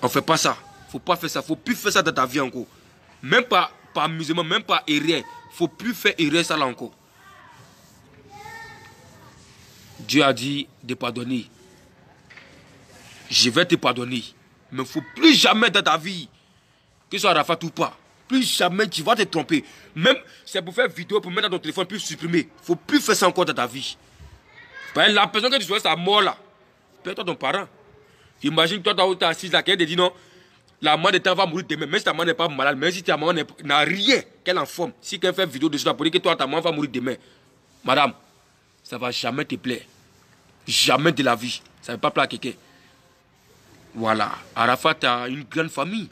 On ne fait pas ça. Il ne faut pas faire ça. Il ne faut plus faire ça dans ta vie encore. Même pas amusement, même pas erreur. Il ne faut plus faire erreur ça là encore. Dieu a dit de pardonner. Je vais te pardonner. Mais il ne faut plus jamais dans ta vie, que ce soit Arafat ou pas, plus jamais tu vas te tromper. Même c'est pour faire vidéo, pour mettre dans ton téléphone, puis supprimer. Il ne faut plus faire ça encore dans ta vie. La personne que tu souhaites sa mort là, peut-être ton parent. Imagine toi, tu es assis là, quelqu'un te dit non, la maman de ta va mourir demain, même si ta maman n'est pas malade, même si ta maman n'a rien qu'elle en forme. Si quelqu'un fait vidéo dessus là pour dire que toi, ta maman va mourir demain, madame, ça ne va jamais te plaire. Jamais de la vie. Ça ne va pas plaire à quelqu'un. Voilà. Arafat a une grande famille.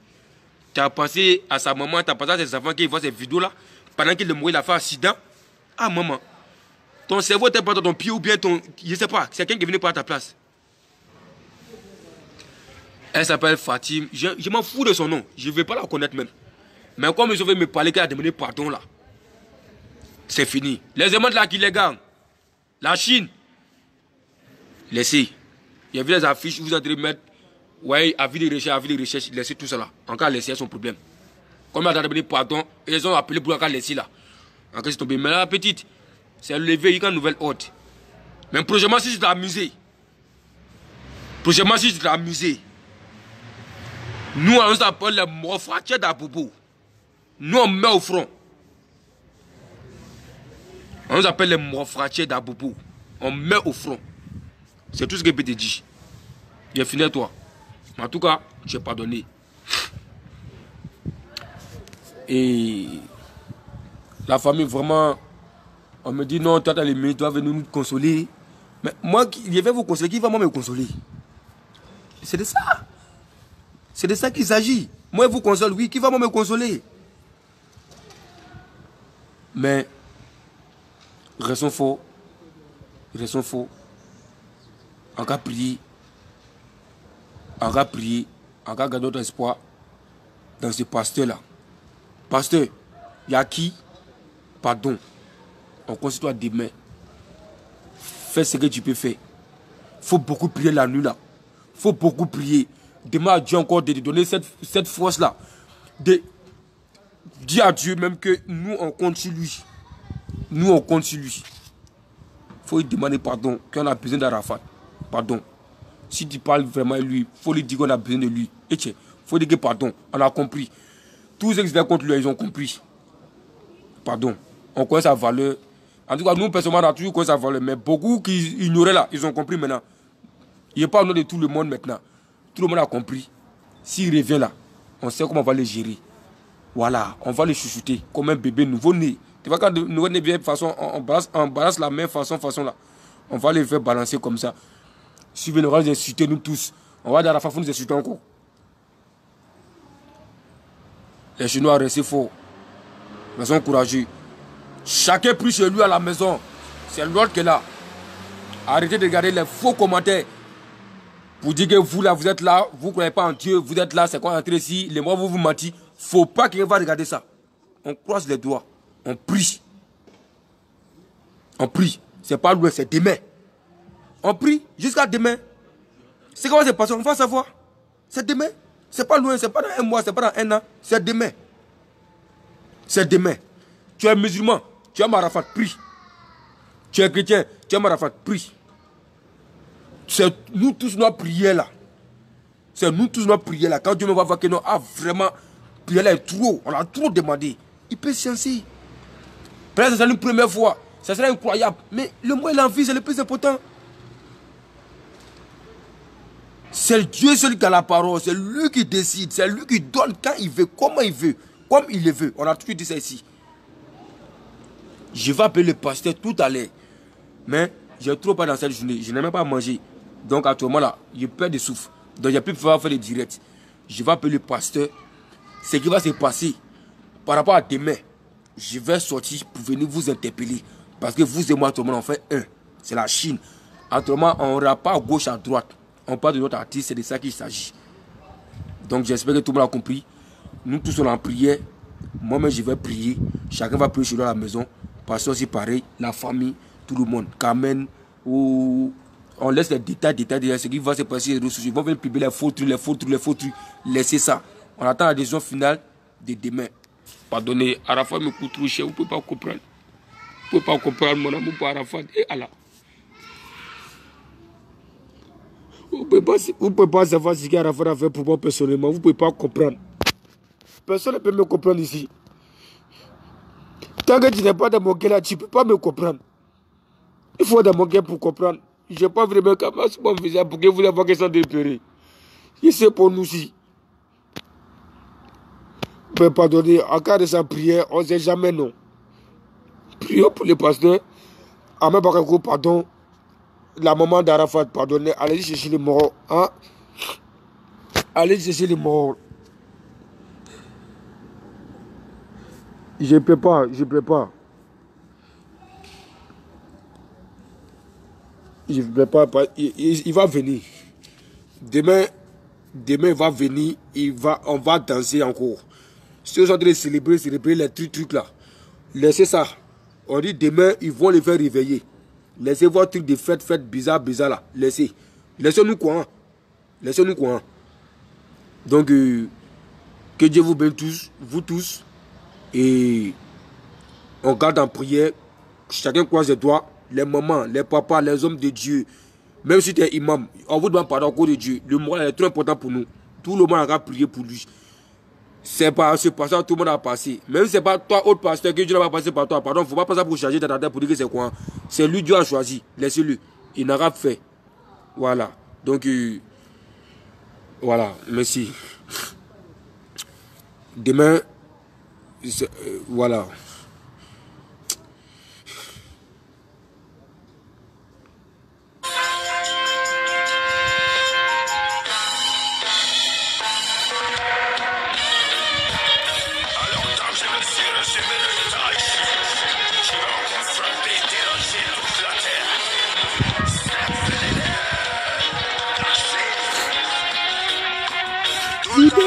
Tu as pensé à sa maman, tu as pensé à ses enfants qui voient ces vidéos-là. Pendant qu'il est mort, il a fait un accident. Ah, maman. Ton cerveau était pas dans ton pied ou bien ton... Je ne sais pas. C'est quelqu'un qui est venu prendre ta place. Elle s'appelle Fatim. Je m'en fous de son nom. Je ne vais pas la connaître même. Mais comme je vais me parler qu'elle a demandé pardon là. C'est fini. Les éléments de là qui les gagnent. La Chine. Laissez. Il y a vu les affiches où vous allez mettre. Ouais, avis de recherche, laissez tout ça là. Encore laisser son problème. Comme elle a demandé pardon, ils ont appelé pour encore laisser là. Encore c'est tombé. Mais la petite, c'est levé, il y a une nouvelle hôte. Mais prochainement, si tu t'amuses. Nous, on s'appelle les morfratiers d'Abobo. Nous, on met au front. On nous appelle les morfratiers d'Abobo. On met au front. C'est tout ce que je peux te dire. J'ai fini à toi. En tout cas, j'ai pardonné. Et la famille, vraiment, on me dit non, toi, tu as les minutes, tu vas venir nous consoler. Mais moi, je vais vous consoler. Qui va moi me consoler? C'est de ça. C'est de ça qu'il s'agit. Moi, je vous console, oui. Qui va moi me consoler? Mais, restons faux. On va prier. On va garder notre espoir dans ce pasteur-là. Pasteur, il y a qui? Pardon. On constitue demain. Fais ce que tu peux faire. Il faut beaucoup prier la nuit là. Il faut beaucoup prier. Demande à Dieu encore de te donner cette force-là. Dis à Dieu même que nous, on compte sur lui. Nous, on compte sur lui. Il faut lui demander pardon, qu'on a besoin d'Arafat. Pardon. Si tu parles vraiment de lui, il faut lui dire qu'on a besoin de lui. Et tiens, il faut dire que pardon, on a compris. Tous ceux qui étaient contre lui, ils ont compris. Pardon. On connaît sa valeur. En tout cas, nous, personnellement, on a toujours connu sa valeur. Mais beaucoup qui ignoraient là, ils ont compris maintenant. Il n'est pas au nom de tout le monde maintenant. Tout le monde a compris. S'il revient là, on sait comment on va le gérer. Voilà, on va le chouchouter comme un bébé nouveau-né. Tu vois, quand le nouveau-né vient de façon, on balance la même façon là. On va le faire balancer comme ça. Si vous nous insulter nous tous, on va dans la façon nous insulter encore. Les Chinois restent forts. Ils sont courageux. Chacun prie chez lui à la maison. C'est l'autre qui est là. Arrêtez de regarder les faux commentaires. Pour dire que vous là, vous êtes là, vous ne croyez pas en Dieu, vous êtes là, c'est quoi entrer ici, les mois vous mentez. Faut pas qu'il va regarder ça. On croise les doigts. On prie. On prie. C'est pas loin, c'est demain. On prie jusqu'à demain. C'est comment c'est passé, on va savoir. C'est demain. C'est pas loin, c'est pas dans un mois, c'est pas dans un an. C'est demain. C'est demain. Tu es musulman, tu es Arafat, prie. Tu es chrétien, tu es Arafat, prie. C'est nous tous notre prière là. C'est nous tous notre prière là. Quand Dieu me va voir que non, ah vraiment, prière là est trop, on a trop demandé. Il peut sciencer. Peut-être que c'est une première fois, ça serait incroyable. Mais le moins l'envie, c'est le plus important. C'est Dieu celui qui a la parole, c'est lui qui décide, c'est lui qui donne quand il veut, comment il veut, comme il le veut. On a toujours dit ça ici. Je vais appeler le pasteur tout à l'heure. Mais j'ai trop pas dans cette journée, je n'ai même pas mangé. Donc actuellement là, j'ai peur de souffle. Donc j'ai plus pouvoir faire le direct. Je vais appeler le pasteur. Ce qui va se passer par rapport à demain, je vais sortir pour venir vous interpeller. Parce que vous et moi, tout le monde, on fait un. C'est la Chine. Actuellement, on ne va pas à gauche, à droite. On parle de notre artiste, c'est de ça qu'il s'agit. Donc j'espère que tout le monde a compris. Nous tous sommes en prière. Moi-même, je vais prier. Chacun va prier chez lui à la maison. Pasteur aussi pareil. La famille, tout le monde. Carmen, ou... On laisse les détails de ce qui va se passer. Ils vont venir publier les faux trucs. Laissez ça. On attend la décision finale de demain. Pardonnez, Arafat me coûte trop cher. Vous ne pouvez pas comprendre. Vous ne pouvez pas comprendre mon amour pour Arafat. Et Allah. Vous ne pouvez pas savoir ce qu'Arafat a fait pour moi personnellement. Vous ne pouvez pas comprendre. Personne ne peut me comprendre ici. Tant que tu n'es pas dans mon cœur là, tu ne peux pas me comprendre. Il faut dans mon cœur pour comprendre. Je n'ai pas vraiment comment sur mon visage pour que vous n'ayez pas question de pleurer. Et c'est pour nous aussi. Mais pardonnez, en cas de sa prière, on ne sait jamais non. Prions pour le pasteur. Ahmed Bakakou, pardon. La maman d'Arafat, pardonnez. Allez chercher les morts. Hein? Allez chercher les morts. Je ne peux pas. Il va venir. Demain, il va venir. On va danser encore. Si vous êtes en train de célébrer les trucs là. Laissez ça. On dit demain, ils vont les faire réveiller. Laissez voir trucs de fête bizarre là. Laissez-nous quoi. Donc, que Dieu vous bénisse vous tous. Et on garde en prière. Chacun croise les doigts. Les mamans, les papas, les hommes de Dieu. Même si tu es imam, on vous demande pardon au cause de Dieu. Le moral est très important pour nous. Tout le monde a prié pour lui. C'est pas ce pasteur tout le monde a passé. Même si ce n'est pas toi, autre pasteur, que Dieu n'a pas passé par toi. Pardon, il ne faut pas passer pour charger dans ta tête pour dire que c'est quoi. C'est lui, Dieu a choisi. Laissez-le. Il n'aura fait. Voilà. Donc, voilà. Merci. Demain, voilà.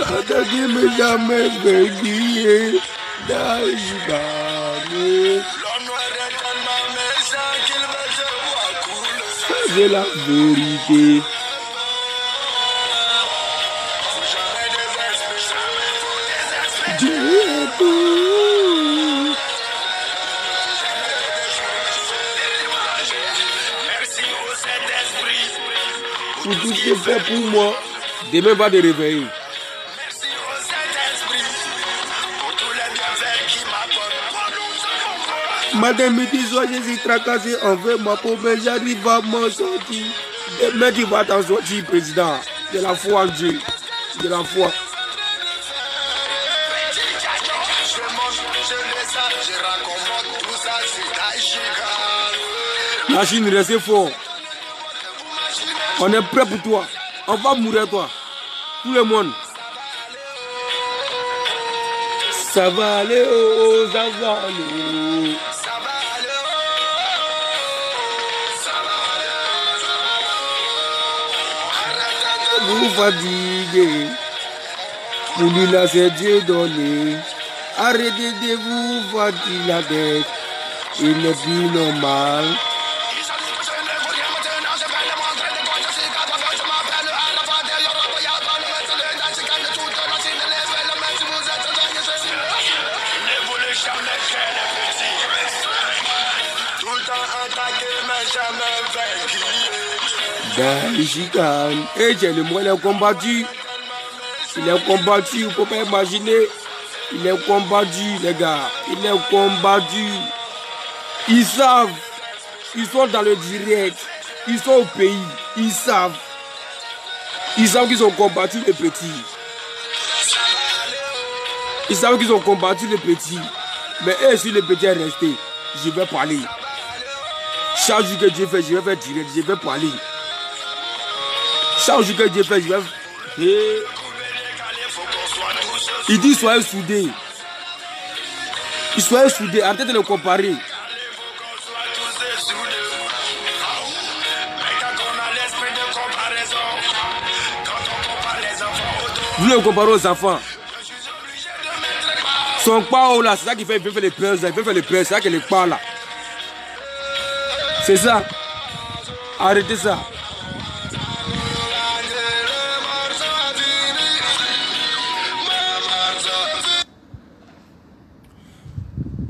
Attaquer mais jamais béni c'est la vérité. Pour tout ce que fait pour moi, demain va te réveiller. Matin, midi, soir, je suis tracassé envers ma pauvre, j'arrive à m'en sortir. Demain, tu vas t'en sortir, président. J'ai la foi en Dieu. J'ai la foi. La Chine reste fort. On est prêt pour toi. On va mourir toi. Tout le monde. Ça va aller, oh, ça va aller. Vous fatiguez. Pour lui là c'est Dieu donné. Arrêtez de vous fatiguer la tête. Il n'est plus normal. Et j'ai le moyen combattu. Il est combattu, vous ne pouvez pas imaginer. Il est combattu, les gars. Il est combattu. Ils savent. Ils sont dans le direct. Ils sont au pays. Ils savent. Ils savent qu'ils ont combattu les petits. Ils savent qu'ils ont combattu les petits. Mais eux, si les petits est resté, je vais parler. Chaque jour que Dieu fait, je vais faire direct. Je vais parler. Chaque jour que Dieu fait, je vais... Il dit soyez soudés. Soyez soudés, arrêtez de le comparer. Vous le comparez aux enfants. Son pas là, c'est ça qui fait, il veut faire les peurs, il veut faire les peurs, c'est ça qui est les pas là. C'est ça. Arrêtez ça.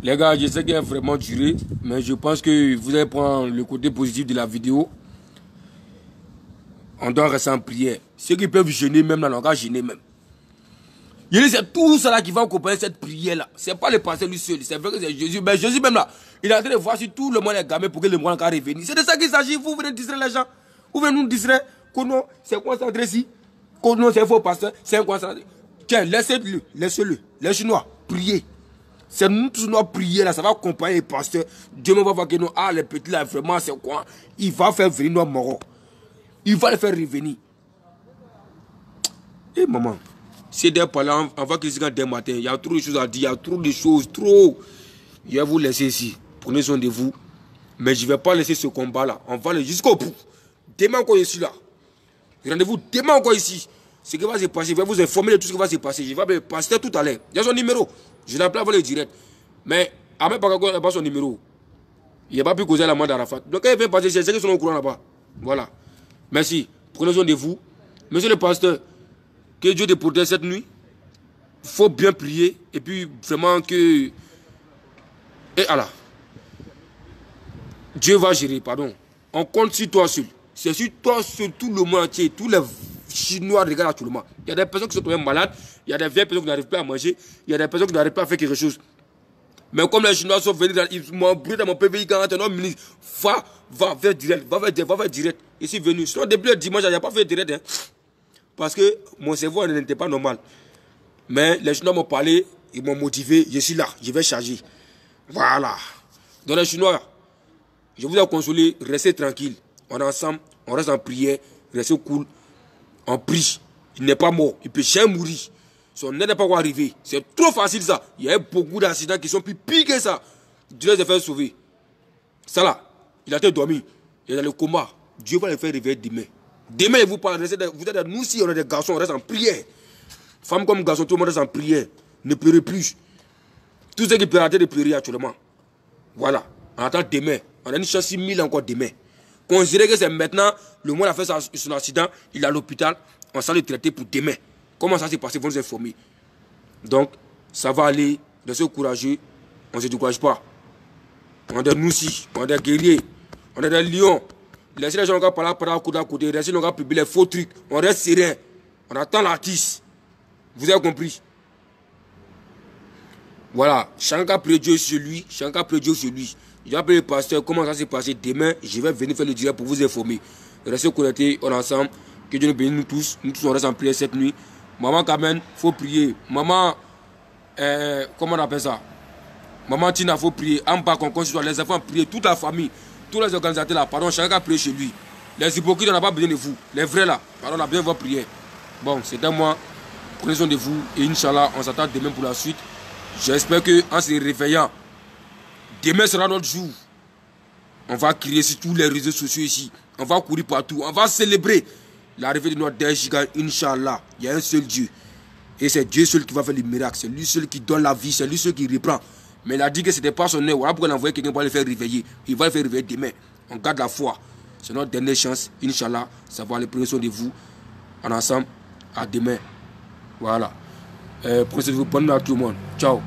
Les gars, je sais qu'il a vraiment duré, mais je pense que vous allez prendre le côté positif de la vidéo. On doit rester en prière. Ceux qui peuvent jeûner même, là, on va jeûner même. C'est tout ça là qui va accompagner cette prière là. C'est pas le pasteur lui seul, c'est vrai que c'est Jésus. Mais Jésus même là, il est en train de voir si tout le monde est gamé pour que le monde va revenir. C'est de ça qu'il s'agit. Vous venez distraire les gens. Vous venez nous distraire. Qu'on c'est concentré ici. Qu'on c'est faux pasteur. C'est un concentré. Tiens, laissez-le. Laissez-le. Les Chinois, priez. C'est nous tous nous prier là, ça va accompagner les pasteurs. Dieu me va voir que nous, ah les petits là, vraiment c'est quoi? Il va faire venir nos morts. Il va les faire revenir. Et maman, c'est des parents, on va critiquer dès matin. Il y a trop de choses à dire, il y a trop de choses, trop. Je vais vous laisser ici. Prenez soin de vous. Mais je ne vais pas laisser ce combat là. On va aller jusqu'au bout. Demain encore ici là. Rendez-vous demain encore ici. Ce qui va se passer, je vais vous informer de tout ce qui va se passer. Je vais appeler le pasteur tout à l'heure. Il y a son numéro. Je l'appelle avant le direct. Mais Ahmed Bakako n'a pas son numéro. Il n'a pas pu causer la main d'Arafat. Donc quand il vient passer, c'est ceux qui sont au courant là-bas. Voilà. Merci. Prenez soin de vous. Monsieur le pasteur, que Dieu te protège cette nuit. Il faut bien prier. Et puis vraiment que... Et Allah. Dieu va gérer, pardon. On compte sur toi seul. C'est sur toi seul, tout le monde entier, tous les Chinois regardent actuellement. Il y a des personnes qui sont tombées malades, il y a des vieilles personnes qui n'arrivent pas à manger, il y a des personnes qui n'arrivent pas à faire quelque chose. Mais comme les Chinois sont venus, ils m'ont brûlé dans mon PVI quand un homme ministre, va faire direct, va faire direct. Ils sont venus. Sinon, depuis le dimanche, il n'y a pas fait direct. Hein. Parce que mon cerveau n'était pas normal. Mais les Chinois m'ont parlé, ils m'ont motivé, je suis là, je vais charger. Voilà. Donc les Chinois, je vous ai consolé, restez tranquille. On est ensemble, on reste en prière, restez cool. On prie. Il n'est pas mort. Il ne peut jamais mourir. Son aide n'est pas encore arrivé. C'est trop facile ça. Il y a eu beaucoup d'accidents qui sont plus pires que ça. Dieu les a fait sauver. Ça là, il a été dormi. Il est dans le coma. Dieu va le faire réveiller demain. Demain, vous parlez. Vous êtes nous aussi, on est des garçons, on reste en prière. Femmes comme garçons, tout le monde reste en prière. Ne pleurez plus. Tous ceux qui peuvent arrêter de pleurer actuellement. Voilà. On attend demain. On a une chance 6 000 encore demain. Considérez que c'est maintenant, le monde a fait son accident, il est à l'hôpital, on s'en le traiter pour demain. Comment ça s'est passé, vous nous informer. Donc, ça va aller restez courageux, on ne se décourage pas. On est des noussis, on est des guerriers, on est des lions. Laissez les gens par là, à côté, restez les gens publier les faux trucs, on reste serein, on attend l'artiste. Vous avez compris? Voilà, chacun prie Dieu sur lui, chacun prie Dieu sur lui. J'ai appelé le pasteur, comment ça s'est passé. Demain, je vais venir faire le direct pour vous informer. Restez connectés, on est ensemble. Que Dieu nous bénisse, nous tous on reste en prière cette nuit. Maman Carmen, il faut prier. Maman, comment on appelle ça? Maman Tina, il faut prier. En bas, les enfants prier, toute la famille, tous les organisateurs là, pardon, chacun a prié chez lui. Les hypocrites, on n'a pas besoin de vous. Les vrais là, pardon, on a besoin de votre prière. Bon, c'était moi. Prenez soin de vous et Inch'Allah, on s'attend demain pour la suite. J'espère qu'en se réveillant, demain sera notre jour. On va crier sur tous les réseaux sociaux ici. On va courir partout. On va célébrer l'arrivée de notre dernier gigant, Inch'Allah. Il y a un seul Dieu. Et c'est Dieu seul qui va faire les miracles. C'est lui seul qui donne la vie. C'est lui seul qui reprend. Mais il a dit que ce n'était pas son heure. Voilà pourquoi il a envoyé quelqu'un pour le faire réveiller. Il va le faire réveiller demain. On garde la foi. C'est notre dernière chance. Inch'Allah, ça va aller prendre soin de vous. En ensemble, à demain. Voilà. Prenez-vous. Bonne nuit à tout le monde. Ciao.